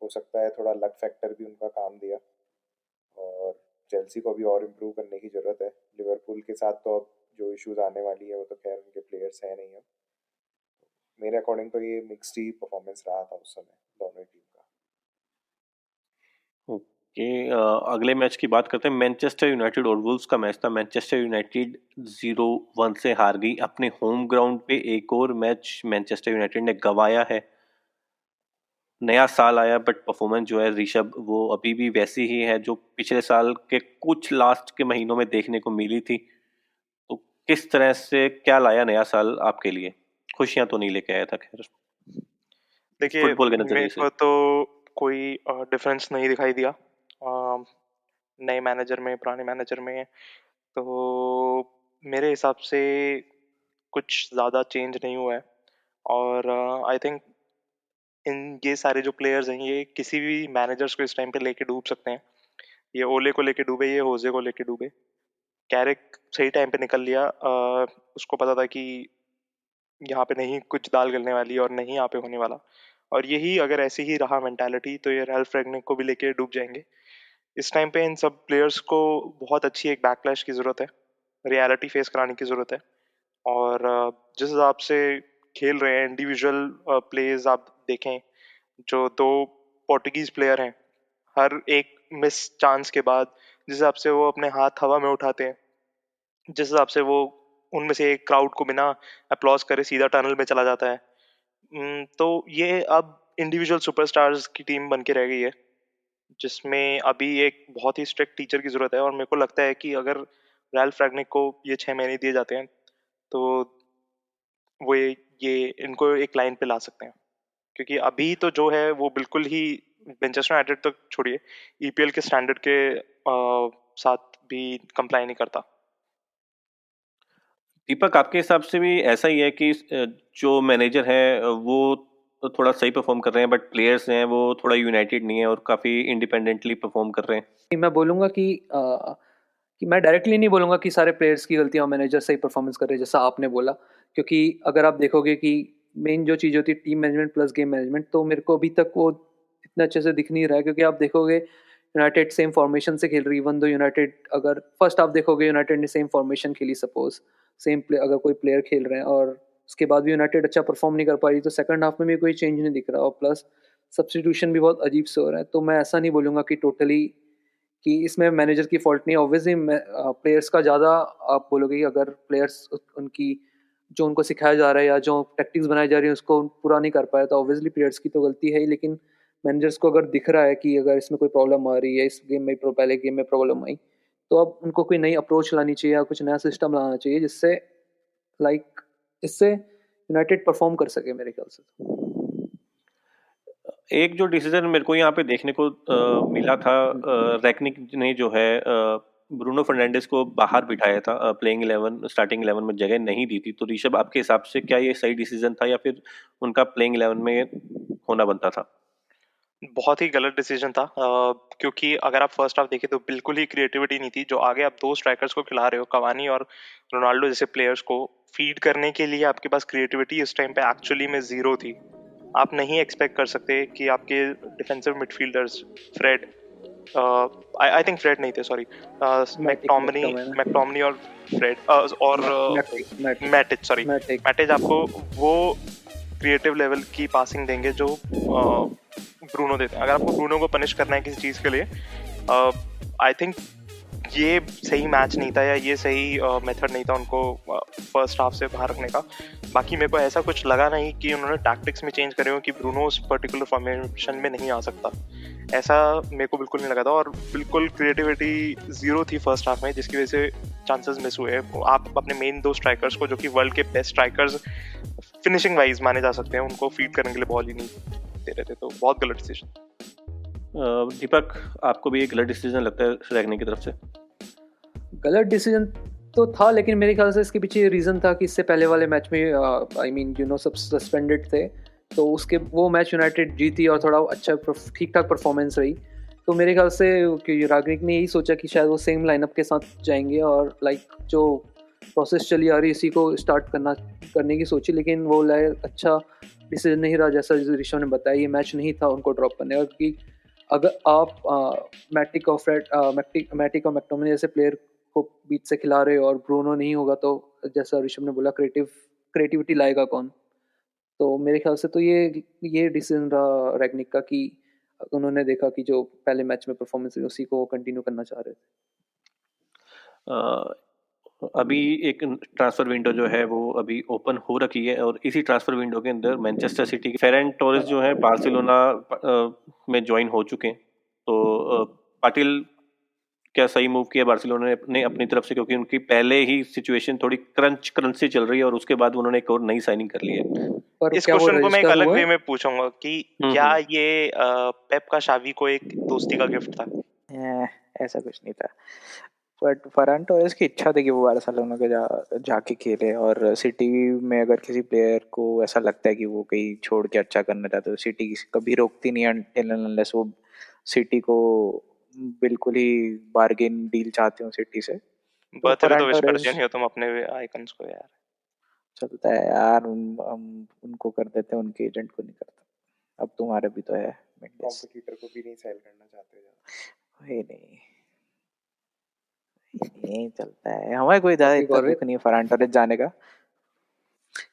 हो सकता है थोड़ा लक फैक्टर भी उनका काम दिया, और चेल्सी को अभी और इम्प्रूव करने की ज़रूरत है। लिवरपूल के साथ तो अब जो इश्यूज आने वाली है वो तो खैर उनके प्लेयर्स हैं नहीं है। मेरे अकॉर्डिंग तो ये मिक्स्ड ही परफॉर्मेंस रहा था उस समय दोनों ही टीम का। ओके, अगले मैच की बात करते हैं। मैनचेस्टर यूनाइटेड और वुल्व्स का मैच था। मैनचेस्टर यूनाइटेड 0-1 से हार गई अपने होम ग्राउंड पे। एक और मैच मैनचेस्टर यूनाइटेड ने गंवाया है। नया साल आया बट परफॉर्मेंस जो है ऋषभ वो अभी भी वैसी ही है जो पिछले साल के कुछ लास्ट के महीनों में देखने को मिली थी। तो किस तरह से क्या लाया नया साल आपके लिए? खुशियां तो नहीं लेके आया था खैर, देखिए फुटबॉल के मेरे नजरिए से। को तो कोई डिफरेंस नहीं दिखाई दिया नए मैनेजर में पुराने मैनेजर में। तो मेरे हिसाब से कुछ ज़्यादा चेंज नहीं हुआ है, और आई थिंक इन ये सारे जो प्लेयर्स हैं ये किसी भी मैनेजर्स को इस टाइम पे लेके डूब सकते हैं। ये ओले को लेके डूबे, ये होजे को लेके डूबे। कैरिक सही टाइम पे निकल लिया, उसको पता था कि यहाँ पे नहीं कुछ दाल गलने वाली और नहीं यहाँ पे होने वाला, और यही अगर ऐसी ही रहा मेंटालिटी तो ये रैल्फ रैंगनिक को भी लेके डूब जाएंगे। इस टाइम पे इन सब प्लेयर्स को बहुत अच्छी एक बैकलैश की ज़रूरत है, रियलिटी फेस कराने की ज़रूरत है। और जिस हिसाब से खेल रहे हैं इंडिविजुअल प्लेयर्स आप देखें, जो दो पोर्टुगीज प्लेयर हैं, हर एक मिस चांस के बाद जिस हिसाब से वो अपने हाथ हवा में उठाते हैं, जिस हिसाब से वो उनमें से एक क्राउड को बिना अप्लॉज करे सीधा टनल में चला जाता है, तो ये अब इंडिविजुअल सुपरस्टार्स की टीम बन के रह गई है, जिसमें अभी एक बहुत ही स्ट्रिक्ट टीचर की ज़रूरत है। और मेरे को लगता है कि अगर रैल्फ रैंगनिक को ये 6 महीने दिए जाते हैं तो वो ये इनको एक लाइन पे ला सकते हैं, क्योंकि अभी तो जो है वो बिल्कुल ही मैनचेस्टर यूनाइटेड तक छोड़िए, ईपीएल के स्टैंडर्ड के साथ भी कंप्लाई नहीं करता। दीपक, आपके हिसाब से भी ऐसा ही है कि जो मैनेजर है वो तो थोड़ा सही परफॉर्म कर रहे हैं बट प्लेयर्स हैं वो थोड़ा यूनाइटेड नहीं है और काफी इंडिपेंडेंटली परफॉर्म कर रहे हैं? मैं बोलूँगा कि मैं डायरेक्टली नहीं बोलूँगा कि सारे प्लेयर्स की गलतियाँ मैनेजर सही परफॉर्मेंस कर रहे हैं जैसा आपने बोला, क्योंकि अगर आप देखोगे कि मेन जो चीज़ होती है team management plus game management, तो मेरे को अभी तक वो इतना अच्छे से दिख नहीं रहा है। क्योंकि आप देखोगे यूनाइटेड सेम फॉर्मेशन से खेल रही है, इवन दो यूनाइटेड अगर फर्स्ट आप देखोगे यूनाइटेड ने सेम फॉर्मेशन खेली, सपोज सेम प्ले अगर कोई प्लेयर खेल रहे हैं और उसके बाद भी यूनाइटेड अच्छा परफॉर्म नहीं कर पा रही, तो सेकंड हाफ में भी कोई चेंज नहीं दिख रहा, और प्लस सब्स्टिट्यूशन भी बहुत अजीब से हो रहा है। तो मैं ऐसा नहीं बोलूँगा कि टोटली कि इसमें मैनेजर की फॉल्ट नहीं। ऑब्वियसली प्लेयर्स का ज़्यादा आप बोलोगे कि अगर प्लेयर्स उनकी जो उनको सिखाया जा रहा है या जो टैक्टिक्स बनाई जा रही है उसको पूरा नहीं कर पाया, तो ऑब्वियसली प्लेयर्स की तो गलती है ही। लेकिन मैनेजर्स को अगर दिख रहा है कि अगर इसमें कोई प्रॉब्लम आ रही है, इस गेम में पहले गेम में प्रॉब्लम आई, तो अब उनको कोई नई अप्रोच लानी चाहिए या कुछ नया सिस्टम लाना चाहिए जिससे इससे यूनाइटेड परफॉर्म कर सके मेरे ख्याल से। एक जो डिसीजन मेरे को यहाँ पे देखने को मिला था, रैकनिक ने जो है ब्रूनो फर्नांडिस को बाहर बिठाया था, प्लेइंग 11 स्टार्टिंग 11 में जगह नहीं दी थी। तो ऋषभ, आपके हिसाब से क्या ये सही डिसीजन था या फिर उनका प्लेइंग 11 में होना बनता था? बहुत ही गलत डिसीजन था, क्योंकि अगर आप फर्स्ट हाफ देखें तो बिल्कुल ही क्रिएटिविटी नहीं थी। जो आगे आप दो स्ट्राइकर्स को खिला रहे हो, कवानी और रोनाल्डो जैसे प्लेयर्स को फीड करने के लिए आपके पास क्रिएटिविटी इस टाइम पे एक्चुअली में जीरो थी। आप नहीं एक्सपेक्ट कर सकते कि आपके defensive midfielders Fred, I think Fred नहीं थे, सॉरी, मैकटोमनी और फ्रेड और मैटिच, सॉरी मैटिच, आपको वो क्रिएटिव लेवल की पासिंग देंगे जो ब्रूनो देते हैं। अगर आपको ब्रूनो को पनिश करना है किसी चीज़ के लिए, आई थिंक ये सही मैच नहीं था या ये सही मेथड नहीं था उनको फर्स्ट हाफ से बाहर रखने का। बाकी मेरे को ऐसा कुछ लगा नहीं कि उन्होंने टैक्टिक्स में चेंज करे हो कि ब्रूनो उस पर्टिकुलर फॉर्मेशन में नहीं आ सकता, ऐसा मेरे को बिल्कुल नहीं लगा था। और बिल्कुल क्रिएटिविटी जीरो थी फर्स्ट हाफ में, जिसकी वजह से चांसेस मिस हुए। आप अपने मेन दो स्ट्राइकर्स को, जो कि वर्ल्ड के बेस्ट स्ट्राइकर्स फिनिशिंग वाइज माने जा सकते हैं, उनको फीड करने के लिए बॉल ही नहीं दे रहे थे, तो बहुत गलत डिसीजन। दीपक, आपको भी एक गलत डिसीजन लगता है रैकनिक की तरफ से? गलत डिसीजन तो था, लेकिन मेरे ख्याल से इसके पीछे रीज़न था कि इससे पहले वाले मैच में आई मीन सब सस्पेंडेड थे, तो उसके वो मैच यूनाइटेड जीती और थोड़ा अच्छा ठीक ठाक परफॉर्मेंस रही। तो मेरे ख्याल से कि रैकनिक ने यही सोचा कि शायद वो सेम लाइनअप के साथ जाएंगे और जो प्रोसेस चली आ रही इसी को स्टार्ट करने की सोची, लेकिन वो अच्छा डिसीजन नहीं रहा, जैसा ऋषभ ने बताया, ये मैच नहीं था उनको ड्रॉप करने का, क्योंकि अगर आप मैटिक और मैक्टोमिनी जैसे प्लेयर को बीच से खिला रहे हो और ब्रूनो नहीं होगा तो जैसा ऋषभ ने बोला क्रिएटिविटी लाएगा कौन। तो मेरे ख्याल से तो ये डिसीजन रहा रैग्निक का कि उन्होंने देखा कि जो पहले मैच में परफॉर्मेंस हुई उसी को कंटिन्यू करना चाह रहे थे। अभी एक ट्रांसफर विंडो जो है वो अभी ओपन हो रखी है और इसी ट्रांसफर विंडो के अंदर मैनचेस्टर सिटी के फेरन टोरेस जो है बार्सिलोना में ज्वाइन हो चुके हैं। तो पाटिल क्या सही मूव किया बार्सिलोना ने अपनी तरफ से, क्योंकि उनकी पहले ही सिचुएशन थोड़ी क्रंच से चल रही है और उसके बाद उन्होंने एक और नई साइनिंग कर ली है। पर इस क्या वो क्वेश्चन को मैं एक रजिस्टर अलग हुआ वे है? में पूछूंगा कि क्या ये पेप का शावी को एक दोस्ती का गिफ्ट था? ऐसा कुछ नहीं था, बट फरहान टोरेस की इच्छा थी कि वो बार्सिलोना के जाके खेले, और सिटी में अगर किसी प्लेयर को ऐसा लगता है कि वो कहीं छोड़ के अच्छा करना चाहता है तो सिटी कभी रोकती नहीं until and unless वो सिटी को बिल्कुल ही बार्गेन डील चाहते हो सिटी से। तो बर्थडे तो फरहान विश कर टोरेस दिया नहीं हो तुम अपने आइकन्स को यार। चलता है यार, हम उनको कर देते हैं, उनके एजेंट को नहीं करता। अब तुम्हारे भी तो है मेंडिस, कॉम्पिटिटर को भी नहीं सेल करना चाहते ज्यादा। नहीं चलता है, हमारे कोई ज्यादा इतना दुख नहीं है फरहान टोरेस जाने का,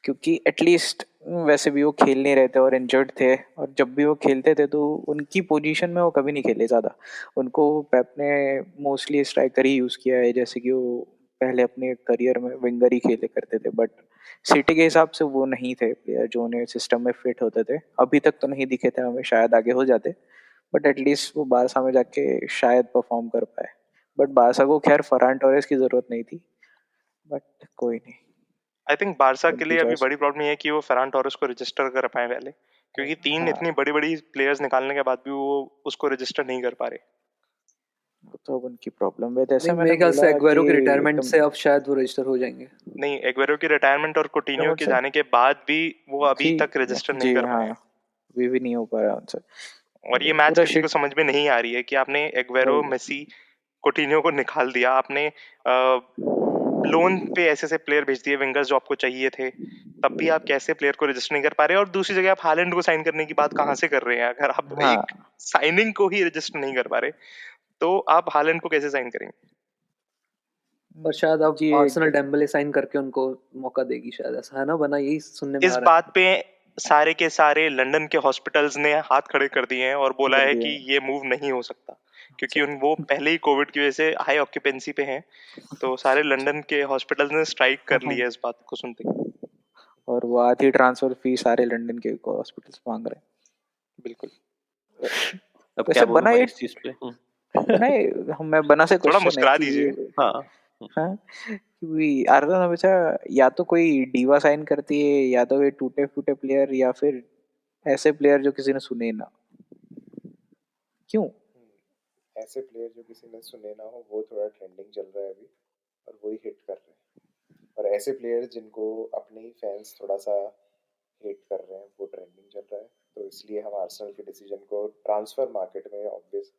क्योंकि एटलीस्ट वैसे भी वो खेल नहीं रहे थे और इंजर्ड थे, और जब भी वो खेलते थे तो उनकी पोजीशन में वो कभी नहीं खेले ज़्यादा। उनको पेप ने मोस्टली स्ट्राइकर ही यूज़ किया है, जैसे कि वो पहले अपने करियर में विंगर ही खेले करते थे, बट सिटी के हिसाब से वो नहीं थे प्लेयर जो उन्हें सिस्टम में फिट होते थे। अभी तक तो नहीं दिखे थे हमें, शायद आगे हो जाते, बट एटलीस्ट वो बारसा में जाके शायद परफॉर्म कर पाए। बट बारसा को खैर फरहान टोरेस की ज़रूरत नहीं थी, बट कोई नहीं। आई थिंक बारसा के उनकी लिए अभी choice। बड़ी प्रॉब्लम ये है कि वो फरहान टोरेस को रजिस्टर कर पाए पहले, क्योंकि तीन हाँ। इतनी बड़ी बड़ी प्लेयर्स निकालने के बाद भी वो उसको रजिस्टर नहीं कर पा रहे। वो तो अब उनकी प्रॉब्लम है, जैसे नहीं, मैंने मेरे ख्याल से बोला एग्वेरो कि के रिटायरमेंट से अब शायद वो रजिस्टर हो जाएंगे। नहीं, एग्वेरो की रिटायरमेंट और कोटिन्यो के से- जाने के बाद भी वो अभी जी तक रजिस्टर नहीं जी कर हाँ, पाए हैं। भी नहीं हो पा रहा उनसे। और ये मैच पूरा किसी को shit- समझ में नहीं आ रही है कि आपने एग्वेरो, वही। मेसी, कोटिन्यो को निकाल दिया, आपने लोन पे ऐसे ऐसे प्लेयर भेज दिए विंगर्स जो आपको चाहिए थे, तब भी आप कैसे प्लेयर को रजिस्टर नहीं कर पा रहे? और दूसरी जगह आप हालैंड को साइन करने की बात कहाँ से कर रहे हैं? अगर आप हाँ, एक साइनिंग को ही रजिस्टर नहीं कर पा रहे तो आप हालैंड को कैसे साइन करेंगे? पर शायद अब जी आर्सेनल डेम्बले साइन करके उनको मौका देगी शायद, ऐसा है ना, बना यही सुनने में इस आ रहा बात पे सारे के सारे लंदन के हॉस्पिटल्स ने हाथ खड़े कर दिए हैं और बोला कर है दिए कि हैं। ये मूव नहीं हो सकता, क्योंकि वो पहले ही कोविड की वजह से हाई ऑक्यूपेंसी पे हैं। तो सारे लंदन के हॉस्पिटल्स ने स्ट्राइक कर ली है इस बात को सुनते ही। और वो आधी ट्रांसफर फी सारे लंदन के हॉस्पिटल्स मांग रहे हैं। बिल्कुल। अब वैसे क्या बोलूं बना मैं ये इस चीज पे? नहीं, मैं बना से थोड़ा क्वेश्चन है मुस्कुरा कि दीजिए। हाँ, हाँ, कि आर्सेनल हमेशा या तो कोई डीवा साइन करती है, या तो कोई टूटे फूटे प्लेयर, या फिर ऐसे प्लेयर जो किसी ने सुने ना। क्यों? ऐसे प्लेयर जो किसी ने सुने ना हो, वो थोड़ा ट्रेंडिंग चल रहा है अभी और वही हिट कर रहे हैं। और ऐसे प्लेयर जिनको अपने ही फैंस थोड़ा सा हिट कर रहे हैं, वो ट्रेंडिंग चल रहा है। तो इसलिए हम आर्सेनल के डिसीजन को ट्रांसफर मार्केट में ऑब्वियस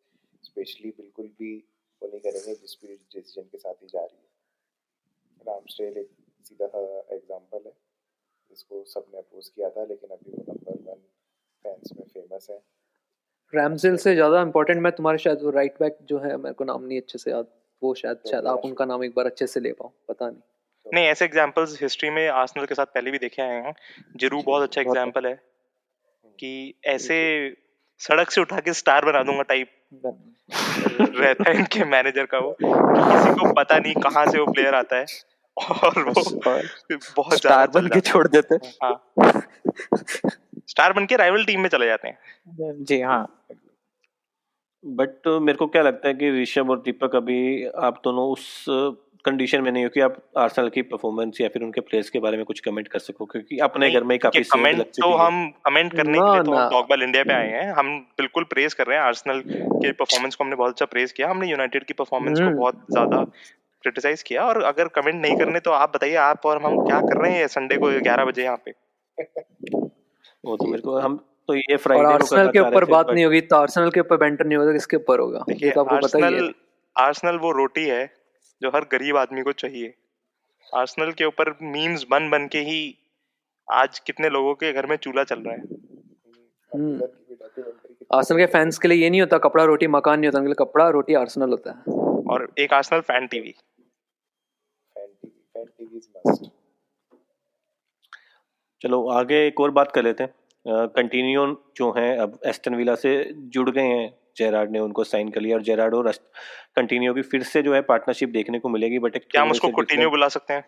स्पेशली बिल्कुल भी वो नहीं करेंगे जिस भी डिसीजन के साथ ही जा रही है। रामस्टेल एक सीधा सा एग्जांपल है जिसको सबने अपोज किया था, लेकिन अभी वो नंबर 1 फैंस में फेमस है। रैमजेल से ज्यादा इम्पोर्टेंट मैं तुम्हारे शायद वो राइट बैक जो है, मेरे को नाम नहीं अच्छे से याद, वो शायद आप उनका नाम एक बार अच्छे से ले पाओ, पता नहीं। नहीं, ऐसे एग्जांपल्स हिस्ट्री में आर्सेनल के साथ पहले भी देखे आए हैं। जिरू बहुत अच्छा एग्जांपल है कि ऐसे सड़क से उठा के स्टार बना दूंगा टाइप रहता है इनके मैनेजर का, वो किसी को पता नहीं कहाँ से वो प्लेयर आता है और वो बहुत स्टार बन के छोड़ देते। हाँ, स्टार बन के राइवल टीम में चले जाते हैं। जी हाँ। बट मेरे को क्या लगता है कि ऋषभ और दीपक अभी आप दोनों उस कंडीशन में नहीं हो कि आप आर्सेनल की परफॉर्मेंस या फिर उनके प्लेयर्स के बारे में कुछ कमेंट कर सको, क्योंकि अपने घर में काफी सेहत कमेंट लग तो चुकी है। हम कमेंट करने के लिए तो हम डॉगबॉल इंडिया पे आए हैं। हम बिल्कुल प्रेज कर रहे हैं आर्सेनल के परफॉर्मेंस को, हमने बहुत अच्छा प्रेज किया। हमने यूनाइटेड की परफॉर्मेंस को बहुत ज्यादा क्रिटिसाइज किया। और अगर कमेंट नहीं करने तो आप बताइए, आप और हम क्या कर रहे हैं संडे को 11 बजे यहाँ पे? वो तो मेरे को, हम तो ये और फ्राइडे को आर्सेनल करना के चाह रहे ऊपर थे, बात but नहीं होगी तो आर्सेनल के ऊपर बैंटर नहीं होगा तो किसके ऊपर होगा? ये तो आपको पता ही है। आर्सेनल वो रोटी है जो हर गरीब आदमी को चाहिए। आर्सेनल के ऊपर मीम्स बन बन के ही आज कितने लोगों के घर में चूल्हा चल रहा है। आर्सेनल की भी डॉक्यूमेंट्री कितनी आर्सेनल के फैंस के लिए ये नहीं होता कपड़ा रोटी मकान नहीं होता, उनके लिए कपड़ा रोटी आर्सेनल होता है। और एक Arsenal fan TV. Fan TV is must. चलो आगे एक और बात कर लेते हैं। कंटिन्यू जो है अब एस्टन विला से जुड़ गए हैं, जेरार्ड ने उनको साइन कर लिया और जेरार्ड और कंटिन्यू की फिर से जो है पार्टनरशिप देखने को मिलेगी, बट एक क्या हम थोड़े उसको से कुटिन्यो different- बुला सकते हैं?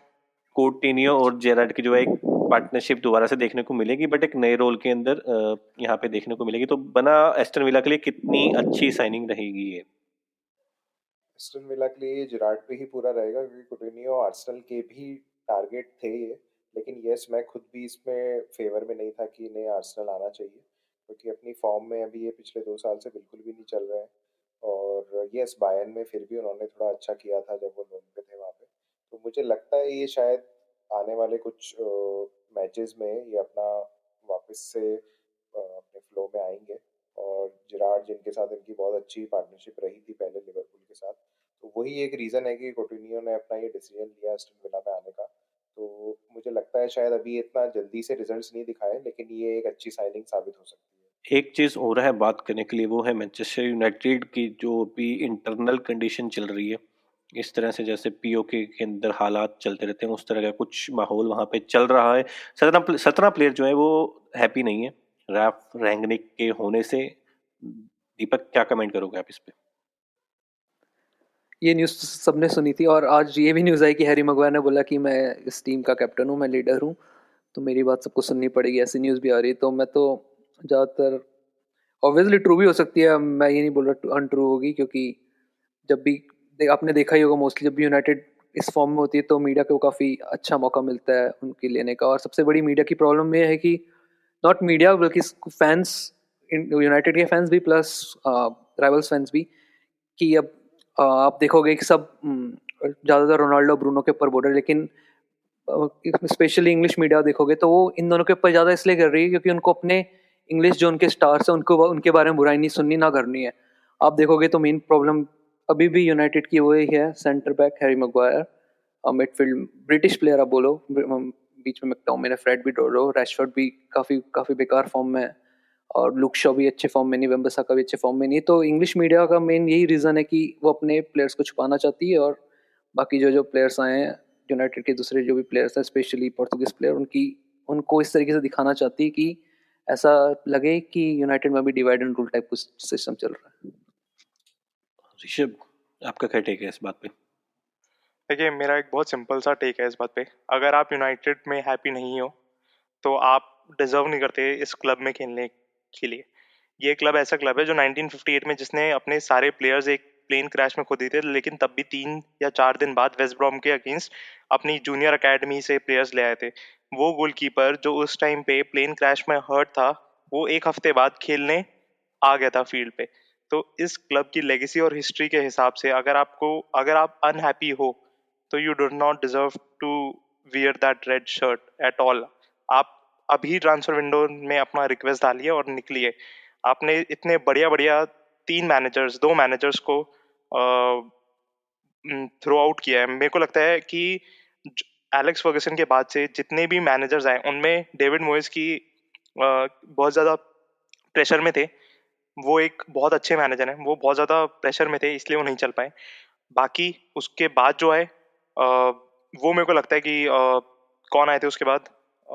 कोटिन्यो और जेरार्ड की जो है एक पार्टनरशिप दोबारा से देखने को मिलेगी, बट एक नए रोल के अंदर यहाँ पे देखने को मिलेगी। तो बना एस्टन विला के लिए कितनी अच्छी साइनिंग रहेगी ये? एस्टन विला के लिए जिरार्ड पे ही पूरा रहेगा क्योंकि कुटिन्यो आर्सेनल के भी टारगेट थे ये, लेकिन यस मैं खुद भी इसमें फेवर में नहीं था कि इन्हें आर्सेनल आना चाहिए क्योंकि अपनी फॉर्म में अभी ये पिछले 2 साल से बिल्कुल भी नहीं चल रहे हैं। और यस बायर्न में फिर भी उन्होंने थोड़ा अच्छा किया था जब वो लोन पे थे वहाँ पे, तो मुझे लगता है ये शायद आने वाले कुछ मैचेस में ये अपना वापस से अपने फ्लो में आएंगे। और जिरार्ड जिनके साथ इनकी बहुत अच्छी पार्टनरशिप रही थी पहले लिवरपूल के साथ, तो वही एक रीज़न है कि कोटिन्यो ने अपना ये डिसीजन लिया एस्टन विला में आने का। तो मुझे लगता है शायद अभी इतना जल्दी से रिजल्ट्स नहीं दिखाए, लेकिन ये एक अच्छी साइनिंग साबित हो सकती है। एक चीज और है बात करने के लिए, वो है मैनचेस्टर यूनाइटेड की जो भी इंटरनल कंडीशन चल रही है। इस तरह से जैसे पीओके के अंदर हालात चलते रहते हैं, उस तरह का कुछ माहौल वहां पे चल रहा है। 17 प्लेयर जो है वो हैप्पी नहीं है रैफ रैंगनिक के होने से। दीपक क्या कमेंट करोगे आप इस पे? ये न्यूज़ सबने सुनी थी और आज ये भी न्यूज़ आई कि हैरी मैग्वायर ने बोला कि मैं इस टीम का कैप्टन हूँ, मैं लीडर हूँ, तो मेरी बात सबको सुननी पड़ेगी, ऐसी न्यूज़ भी आ रही है। तो मैं तो ज़्यादातर ऑब्वियसली ट्रू भी हो सकती है, मैं ये नहीं बोल रहा अनट्रू होगी, क्योंकि जब भी आपने देखा ही होगा मोस्टली जब भी यूनाइटेड इस फॉर्म में होती है तो मीडिया को काफ़ी अच्छा मौका मिलता है उनकी लेने का। और सबसे बड़ी मीडिया की प्रॉब्लम ये है कि नॉट मीडिया बल्कि फैंस, यूनाइटेड के फैंस भी प्लस राइवल्स फैंस भी, कि अब आप देखोगे कि सब ज़्यादातर रोनाल्डो ब्रूनो के ऊपर बोल रहे हैं, लेकिन स्पेशली इंग्लिश मीडिया देखोगे तो वो इन दोनों के ऊपर ज़्यादा इसलिए कर रही है क्योंकि उनको अपने इंग्लिश जो उनके स्टार्स हैं उनको उनके बारे में बुराई नहीं सुननी ना करनी है। आप देखोगे तो मेन प्रॉब्लम अभी भी यूनाइटेड की वही है, centre back Harry Maguire, midfield British player आप बोलो, बीच में मैकटोमिने, फ्रेड भी डोरो, रैशफोर्ड भी काफ़ी काफ़ी बेकार फॉर्म में है, और लुक शॉ भी अच्छे फॉर्म में नहीं, वेम्बसाका भी अच्छे फॉर्म में नहीं। तो इंग्लिश मीडिया का मेन यही रीज़न है कि वो अपने प्लेयर्स को छुपाना चाहती है, और बाकी जो जो प्लेयर्स आए हैं यूनाइटेड के दूसरे जो भी प्लेयर्स हैं स्पेशली पोर्तुगीज प्लेयर, उनको इस तरीके से दिखाना चाहती है कि ऐसा लगे कि यूनाइटेड में भी डिवाइड एंड रूल टाइप कुछ सिस्टम चल रहा है। ऋषभ, आपका क्या टेक है इस बात पे? देखिए मेरा एक बहुत सिंपल सा टेक है इस बात पे। अगर आप यूनाइटेड में हैप्पी नहीं हो तो आप डिजर्व नहीं करते इस क्लब में खेलने के लिए। ये क्लब ऐसा क्लब है जो 1958 में जिसने अपने सारे प्लेयर्स एक प्लेन क्रैश में खो दिए थे, लेकिन तब भी 3 या 4 दिन बाद वेस्ट ब्रॉम के अगेंस्ट अपनी जूनियर अकेडमी से प्लेयर्स ले आए थे। वो गोलकीपर जो उस टाइम पे प्लेन क्रैश में हर्ट था, वो 1 हफ्ते बाद खेलने आ गया था फील्ड पे। तो इस क्लब की लेगेसी और हिस्ट्री के हिसाब से अगर आप अनहैप्पी हो तो you do not deserve to wear that red shirt at all. आप अभी ट्रांसफर विंडो में अपना रिक्वेस्ट डालिए और निकलिए। आपने इतने बढ़िया बढ़िया 2 मैनेजर्स को थ्रो आउट किया है। मेरे को लगता है कि एलेक्स फर्गसन के बाद से जितने भी मैनेजर्स आए उनमें डेविड मोइस की बहुत ज़्यादा प्रेशर में थे। वो एक बहुत अच्छे मैनेजर हैं, वो बहुत ज़्यादा प्रेशर में थे इसलिए वो नहीं चल पाए। बाकी उसके बाद जो आए वो मेरे को लगता है कि कौन आए थे उसके बाद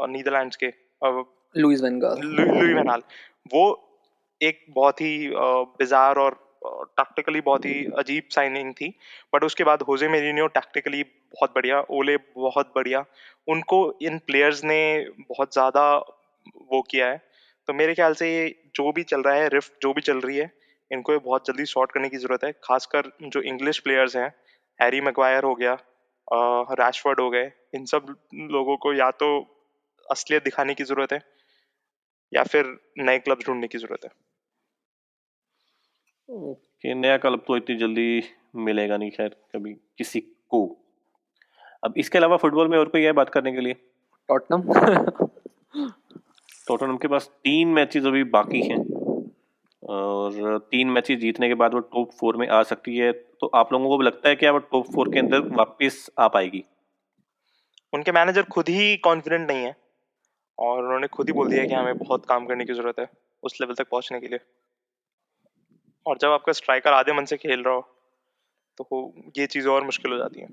नीदरलैंड्स के लुइस वैन गाल, लुई वैन हाल। वो एक बहुत ही बिजार और टैक्टिकली बहुत ही अजीब साइनिंग थी। बट उसके बाद होजे मेरिनियो टैक्टिकली बहुत बढ़िया, ओले बहुत बढ़िया, उनको इन प्लेयर्स ने बहुत ज़्यादा वो किया है। तो मेरे ख्याल से ये जो भी चल रहा है, रिफ्ट जो भी चल रही है, इनको ये बहुत जल्दी सॉर्ट करने की ज़रूरत है। खासकर जो इंग्लिश प्लेयर्स हैं, हैरी मैग्वायर हो गया, रैशफोर्ड हो गए, इन सब लोगों को या तो असलियत दिखाने की ज़रूरत है या फिर नए क्लब ढूंढने की ज़रूरत है। कि नया क्लब तो इतनी जल्दी मिलेगा नहीं खैर कभी किसी को। अब इसके अलावा फुटबॉल में और कोई है बात करने के लिए? टॉटनहम के पास 3 मैचेस अभी बाकी हैं और 3 मैचेस जीतने के बाद वो टॉप 4 में आ सकती है। तो आप लोगों को भी लगता है कि वो टॉप 4 के अंदर वापस आ पाएगी? उनके मैनेजर खुद ही कॉन्फिडेंट नहीं है और उन्होंने खुद ही बोल दिया कि हमें बहुत काम करने की ज़रूरत है उस लेवल तक पहुंचने के लिए। और जब आपका स्ट्राइकर आधे मन से खेल रहा हो तो ये चीज़ और मुश्किल हो जाती है।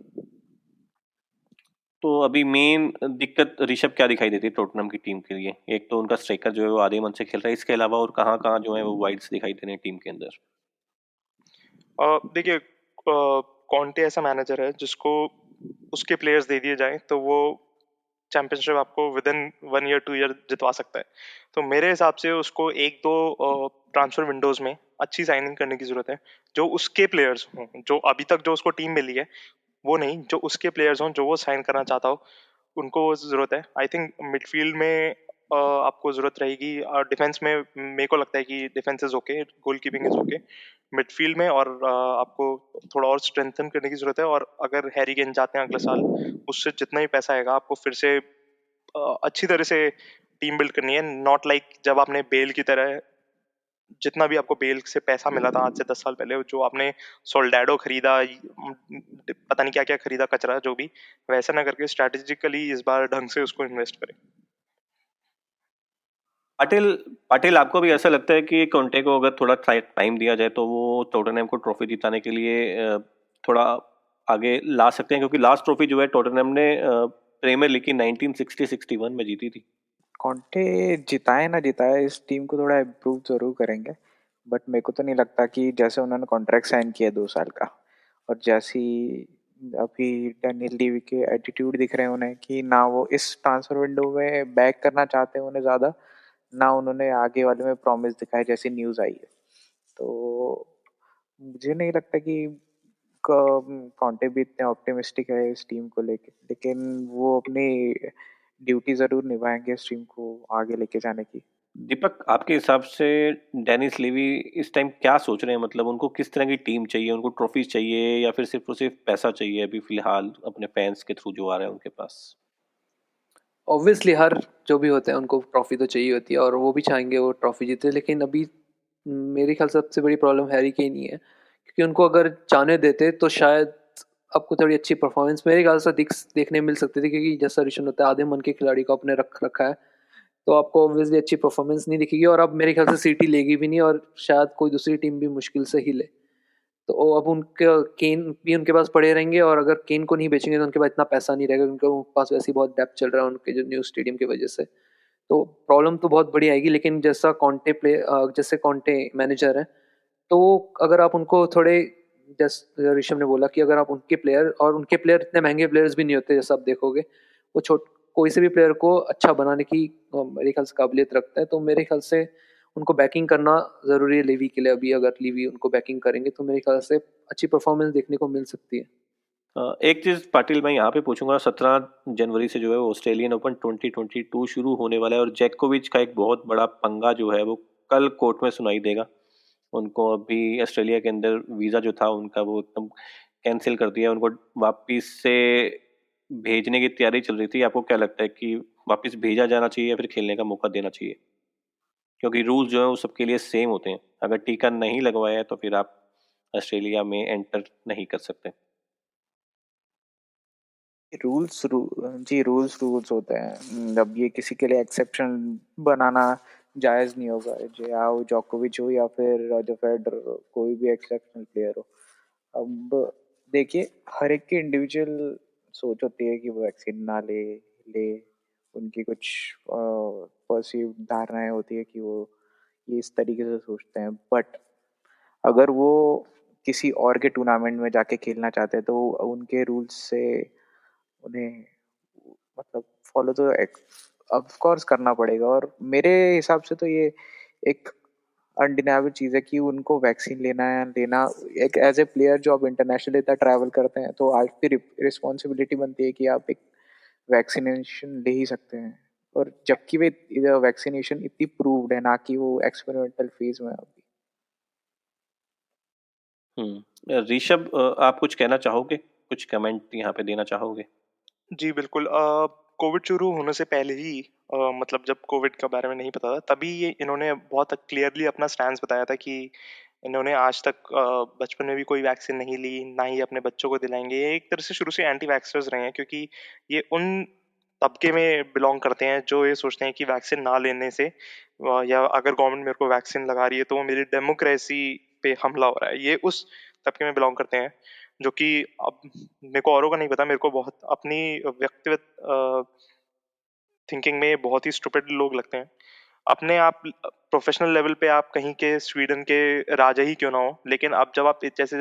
तो अभी मेन दिक्कत ऋषभ क्या दिखाई देती है टोटनहम की टीम के लिए? एक तो उनका स्ट्राइकर जो है वो आधे मन से खेल रहा है, इसके अलावा और कहाँ कहाँ जो है वो वाइड्स दिखाई दे रहे हैं टीम के अंदर? देखिए, कॉन्टे ऐसा मैनेजर है जिसको उसके प्लेयर्स दे दिए जाएं तो वो चैंपियनशिप आपको विद इन 1 ईयर 2 ईयर जितवा सकता है। तो मेरे हिसाब से उसको एक दो ट्रांसफर विंडोज में अच्छी साइनिंग करने की जरूरत है, जो उसके प्लेयर्स हों, जो अभी तक जो उसको टीम मिली है वो नहीं, जो उसके प्लेयर्स हों जो वो साइन करना चाहता हो, उनको वो जरूरत है। आई थिंक मिडफील्ड में आपको जरूरत रहेगी। डिफेंस में मेरे को लगता है कि defence is okay, goal keeping is okay. Midfield में और आपको थोड़ा और स्ट्रेंथन करने की जरूरत है। और अगर हैरी केन जाते हैं अगले साल, उससे जितना भी पैसा आएगा आपको फिर से अच्छी तरह से टीम बिल्ड करनी है। नॉट लाइक जब आपने बेल की तरह, जितना भी आपको बेल से पैसा मिला था आज से 10 साल पहले, जो आपने सोल्डाडो खरीदा, पता नहीं क्या क्या खरीदा कचरा जो भी, वैसा ना करके स्ट्रेटेजिकली इस बार ढंग से उसको इन्वेस्ट करें। पाटिल पाटिल आपको भी ऐसा लगता है कि कोंटे को अगर थोड़ा टाइम दिया जाए तो वो टोटनहम को ट्रॉफी जिताने के लिए थोड़ा आगे ला सकते हैं? क्योंकि लास्ट ट्रॉफी जो है टोटनहम ने प्रीमियर लीग की 1960-61 में जीती थी। कॉन्टे जिताए ना जिताए इस टीम को थोड़ा इम्प्रूव जरूर करेंगे, बट मेरे को तो नहीं लगता कि जैसे उन्होंने कॉन्ट्रैक्ट साइन किया 2 साल का, और जैसी अभी डैनियल लीवी के एटीट्यूड दिख रहे हैं उन्हें कि ना वो इस ट्रांसफर विंडो में बैक करना चाहते हैं उन्हें ज़्यादा, ना उन्होंने आगे वाले में प्रॉमिस दिखाए जैसी न्यूज़ आई है। तो मुझे नहीं लगता कि कॉन्टे भी इतने ऑप्टिमिस्टिक है इस टीम को लेके, लेकिन वो अपनी ड्यूटी जरूर निभाएंगे इस टीम को आगे लेके जाने की। दीपक, आपके हिसाब से डेनिस लीवी इस टाइम क्या सोच रहे हैं? मतलब उनको किस तरह की टीम चाहिए? उनको ट्रॉफीज चाहिए या फिर सिर्फ और सिर्फ पैसा चाहिए अभी फिलहाल अपने फैंस के थ्रू जो आ रहा है उनके पास? ऑब्वियसली हर जो भी होते हैं उनको ट्रॉफी तो चाहिए होती है और वो भी चाहेंगे वो ट्रॉफी जीते, लेकिन अभी मेरे ख्याल से सबसे बड़ी प्रॉब्लम हैरी केन ही है, क्योंकि उनको अगर जाने देते तो शायद आपको थोड़ी अच्छी परफॉर्मेंस मेरे ख्याल से देखने मिल सकती थी, क्योंकि जैसा ऋषभ होता है आधे मन के खिलाड़ी को आपने रख रखा है, तो आपको ऑब्वियसली अच्छी परफॉर्मेंस नहीं दिखेगी और अब मेरे ख्याल से सिटी लेगी भी नहीं और शायद कोई दूसरी टीम भी मुश्किल से ही ले। तो अब उनके केन भी उनके पास पड़े रहेंगे और अगर केन को नहीं बेचेंगे तो उनके पास इतना पैसा नहीं रहेगा, उनके पास वैसे ही बहुत डेप्थ चल रहा है उनके जो न्यू स्टेडियम की वजह से। तो प्रॉब्लम तो बहुत बड़ी आएगी, लेकिन जैसे कॉन्टे मैनेजर है, तो अगर आप उनको थोड़े, जैसे ऋषभ ने बोला कि अगर आप उनके प्लेयर इतने महंगे प्लेयर्स भी नहीं होते, जैसा आप देखोगे वो छोट कोई से भी प्लेयर को अच्छा बनाने की मेरे ख्याल से काबिलियत रखता है। तो मेरे ख्याल से उनको बैकिंग करना ज़रूरी है लीवी के लिए। अभी अगर लीवी उनको बैकिंग करेंगे तो मेरे ख्याल से अच्छी परफॉर्मेंस देखने को मिल सकती है। एक चीज पाटिल मैं यहाँ पे पूछूंगा, 17 जनवरी से जो है वो ऑस्ट्रेलियन ओपन 2022 शुरू होने वाला है और जैकोविच का एक बहुत बड़ा पंगा जो है वो कल कोर्ट में सुनाई देगा। उनको अभी ऑस्ट्रेलिया के अंदर वीजा जो था उनका वो एकदम कैंसिल कर दिया, उनको वापिस से भेजने की तैयारी चल रही थी। आपको क्या लगता है कि वापिस भेजा जाना चाहिए या फिर खेलने का मौका देना चाहिए? क्योंकि रूल्स जो है वो सबके लिए सेम होते हैं, अगर टीका नहीं लगवाया है तो फिर आप ऑस्ट्रेलिया में एंटर नहीं कर सकते। रूल्स जी, रूल्स रूल्स होते हैं। अब ये किसी के लिए एक्सेप्शन बनाना जायज़ नहीं होगा, जो जोकोविच हो या फिर रॉजर फेडरर, कोई भी एक्सेप्शनल प्लेयर हो। अब देखिए, हर एक की इंडिविजुअल सोच होती है कि वो वैक्सीन ना ले उनकी कुछ परसीव धारणाएं होती है कि वो ये इस तरीके से सोचते हैं, बट अगर वो किसी और के टूर्नामेंट में जाके खेलना चाहते हैं तो उनके रूल्स से उन्हें मतलब फॉलो तो ऑफ कोर्स करना पड़ेगा। और मेरे हिसाब से तो ये एक अनडिनाइबल चीज़ है कि उनको वैक्सीन लेना एक एज ए प्लेयर जो आप इंटरनेशनल इतना ट्रैवल करते हैं तो आपकी रिस्पॉन्सिबिलिटी बनती है कि आप एक वैक्सीनेशन ले ही सकते हैं, और जबकि वे वैक्सीनेशन इतनी प्रूव्ड है, ना कि वो एक्सपेरिमेंटल फेज में है अभी। ऋषभ, आप कुछ कहना चाहोगे? कुछ कमेंट यहाँ पे देना चाहोगे? जी बिल्कुल। कोविड शुरू होने से पहले ही, मतलब जब कोविड के बारे में नहीं पता था, तभी ये इन्होंने बहुत क्लियरली अपना स्टैंड बताया था कि इन्होंने आज तक बचपन में भी कोई वैक्सीन नहीं ली, ना ही अपने बच्चों को दिलाएंगे। ये एक तरह से शुरू से एंटी वैक्सर्स रहे हैं, क्योंकि ये उन तबके में बिलोंग करते हैं जो ये सोचते हैं कि वैक्सीन ना लेने से या अगर गवर्नमेंट मेरे को वैक्सीन लगा रही है तो वो मेरी डेमोक्रेसी पे हमला हो रहा है, ये उस तबके में बिलोंग करते हैं। जो कि अब मेरे को औरों का नहीं पता, मेरे को बहुत अपनी व्यक्तिगत थिंकिंग में बहुत ही स्टूपिड लोग लगते हैं। अपने आप प्रोफेशनल लेवल पे आप कहीं के स्वीडन के राजा ही क्यों ना हो, लेकिन अब जब आप जैसे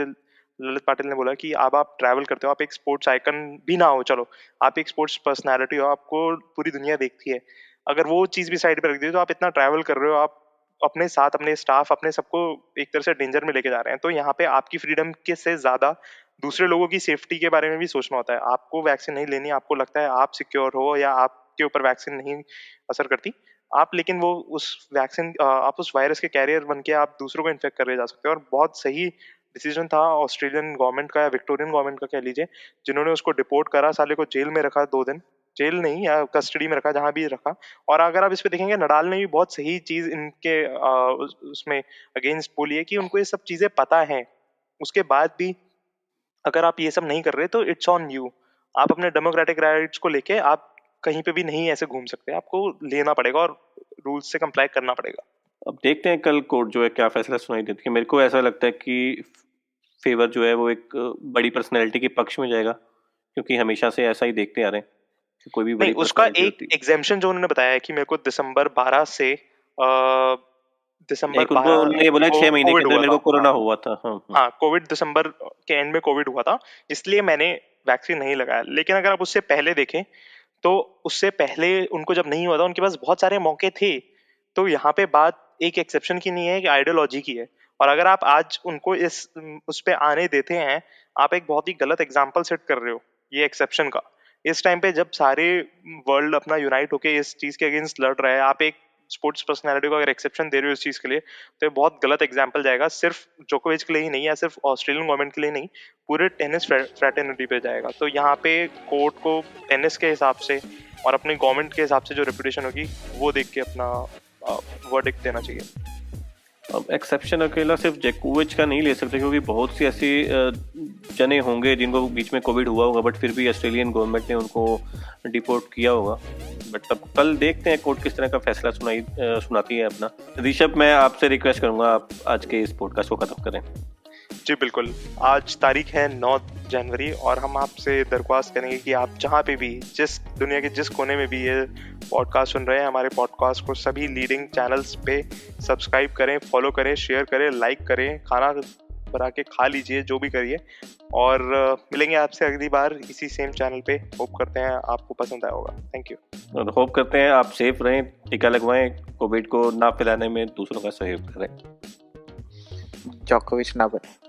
ललित पाटिल ने बोला कि अब आप ट्रैवल करते हो, आप एक स्पोर्ट्स आइकन भी ना हो, चलो आप एक स्पोर्ट्स पर्सनालिटी हो, आपको पूरी दुनिया देखती है, अगर वो चीज भी साइड पे रख दी तो आप इतना ट्रैवल कर रहे हो, आप अपने साथ अपने स्टाफ अपने सबको एक तरह से डेंजर में लेके जा रहे हैं, तो यहाँ पे आपकी फ्रीडम के से ज्यादा दूसरे लोगों की सेफ्टी के बारे में भी सोचना होता है। आपको वैक्सीन नहीं लेनी, आपको लगता है आप सिक्योर हो या आपके ऊपर वैक्सीन नहीं असर करती, आप लेकिन वो उस वैक्सीन आप उस वायरस के कैरियर बन के आप दूसरों को इन्फेक्ट कर जा सकते हो। और बहुत सही डिसीजन था ऑस्ट्रेलियन गवर्नमेंट का या विक्टोरियन गवर्नमेंट का कह लीजिए, जिन्होंने उसको डिपोर्ट करा, साले को जेल में रखा 2 दिन, जेल नहीं या कस्टडी में रखा, जहां भी रखा। और अगर आप इस पे देखेंगे, नडाल ने भी बहुत सही चीज इनके उसमें अगेंस्ट बोली है कि उनको ये सब चीजें पता है, उसके बाद भी अगर आप ये सब नहीं कर रहे तो इट्स ऑन यू। आप अपने डेमोक्रेटिक राइट्स को लेके आप कहीं पे भी नहीं ऐसे घूम सकते, आपको लेना पड़ेगा और रूल्स से कंप्लाई करना पड़ेगा। अब देखते हैं कल कोर्ट जो है क्या फैसला सुनाई देती है। मेरे को ऐसा लगता है कि फेवर जो है वो एक बड़ी पर्सनैलिटी के पक्ष में जाएगा, क्योंकि हमेशा से ऐसा ही देखते आ रहे हैं कि कोई भी बड़ी नहीं, उसका personality एक होती है। एग्जेम्पशन जो उन्होंने बताया है कि मेरे को दिसंबर 12 से दिसंबर एक उनको 12 उन्होंने ये बोला को 6 महीने के कोविड अंदर हुआ मेरे था। को कोरोना हाँ हुआ था। हाँ हाँ। हाँ, कोविड दिसंबर के एंड में कोविड हुआ था, इसलिए मैंने वैक्सीन नहीं लगाया। लेकिन अगर आप उससे पहले देखें तो उससे पहले उनको जब नहीं हुआ था उनके पास बहुत सारे मौके थे। तो यहाँ पे बात एक एक्सेप्शन की नहीं है, एक आइडियोलॉजी की है। और अगर आप आज उनको उस पे आने देते हैं, आप एक बहुत ही गलत एग्जाम्पल सेट कर रहे हो ये एक्सेप्शन का। इस टाइम पे जब सारे वर्ल्ड अपना यूनाइट होके इस चीज के अगेंस्ट लड़ रहा है, आप एक स्पोर्ट्स पर्सनैलिटी को अगर एक्सेप्शन दे रहे हो इस चीज के लिए, तो ये बहुत गलत एग्जाम्पल जाएगा। सिर्फ जोकोविच के लिए ही नहीं, या सिर्फ ऑस्ट्रेलियन गवर्नमेंट के लिए नहीं, पूरे टेनिस फ्रेटर्निटी पे जाएगा। तो यहाँ पे कोर्ट को टेनिस के हिसाब से और अपनी गवर्नमेंट के हिसाब से जो रेपुटेशन होगी वो देख के अपना वर्डिक्ट देना चाहिए। अब एक्सेप्शन अकेला सिर्फ जोकोविच का नहीं ले सकते, क्योंकि बहुत सी ऐसी जने होंगे जिनको बीच में कोविड हुआ होगा, बट फिर भी ऑस्ट्रेलियन गवर्नमेंट ने उनको डिपोर्ट किया होगा। बट अब कल देखते हैं कोर्ट किस तरह का फैसला सुनाती है अपना। ऋषभ, मैं आपसे रिक्वेस्ट करूंगा आप आज के इस पॉडकास्ट को खत्म करें। जी बिल्कुल, आज तारीख है 9 जनवरी और हम आपसे दरख्वास्त करेंगे कि आप जहाँ पे भी, जिस दुनिया के जिस कोने में भी ये पॉडकास्ट सुन रहे हैं, हमारे पॉडकास्ट को सभी लीडिंग चैनल्स पे सब्सक्राइब करें, फॉलो करें, शेयर करें, लाइक करें, खाना बना के खा लीजिए, जो भी करिए। और मिलेंगे आपसे अगली बार इसी सेम चैनल पे। होप करते हैं आपको पसंद आया होगा। Thank you. और होप करते हैं आप सेफ रहें, टीका लगवाएं, कोविड को ना फैलाने में दूसरों का सहयोग करें। जोकोविच ना बने।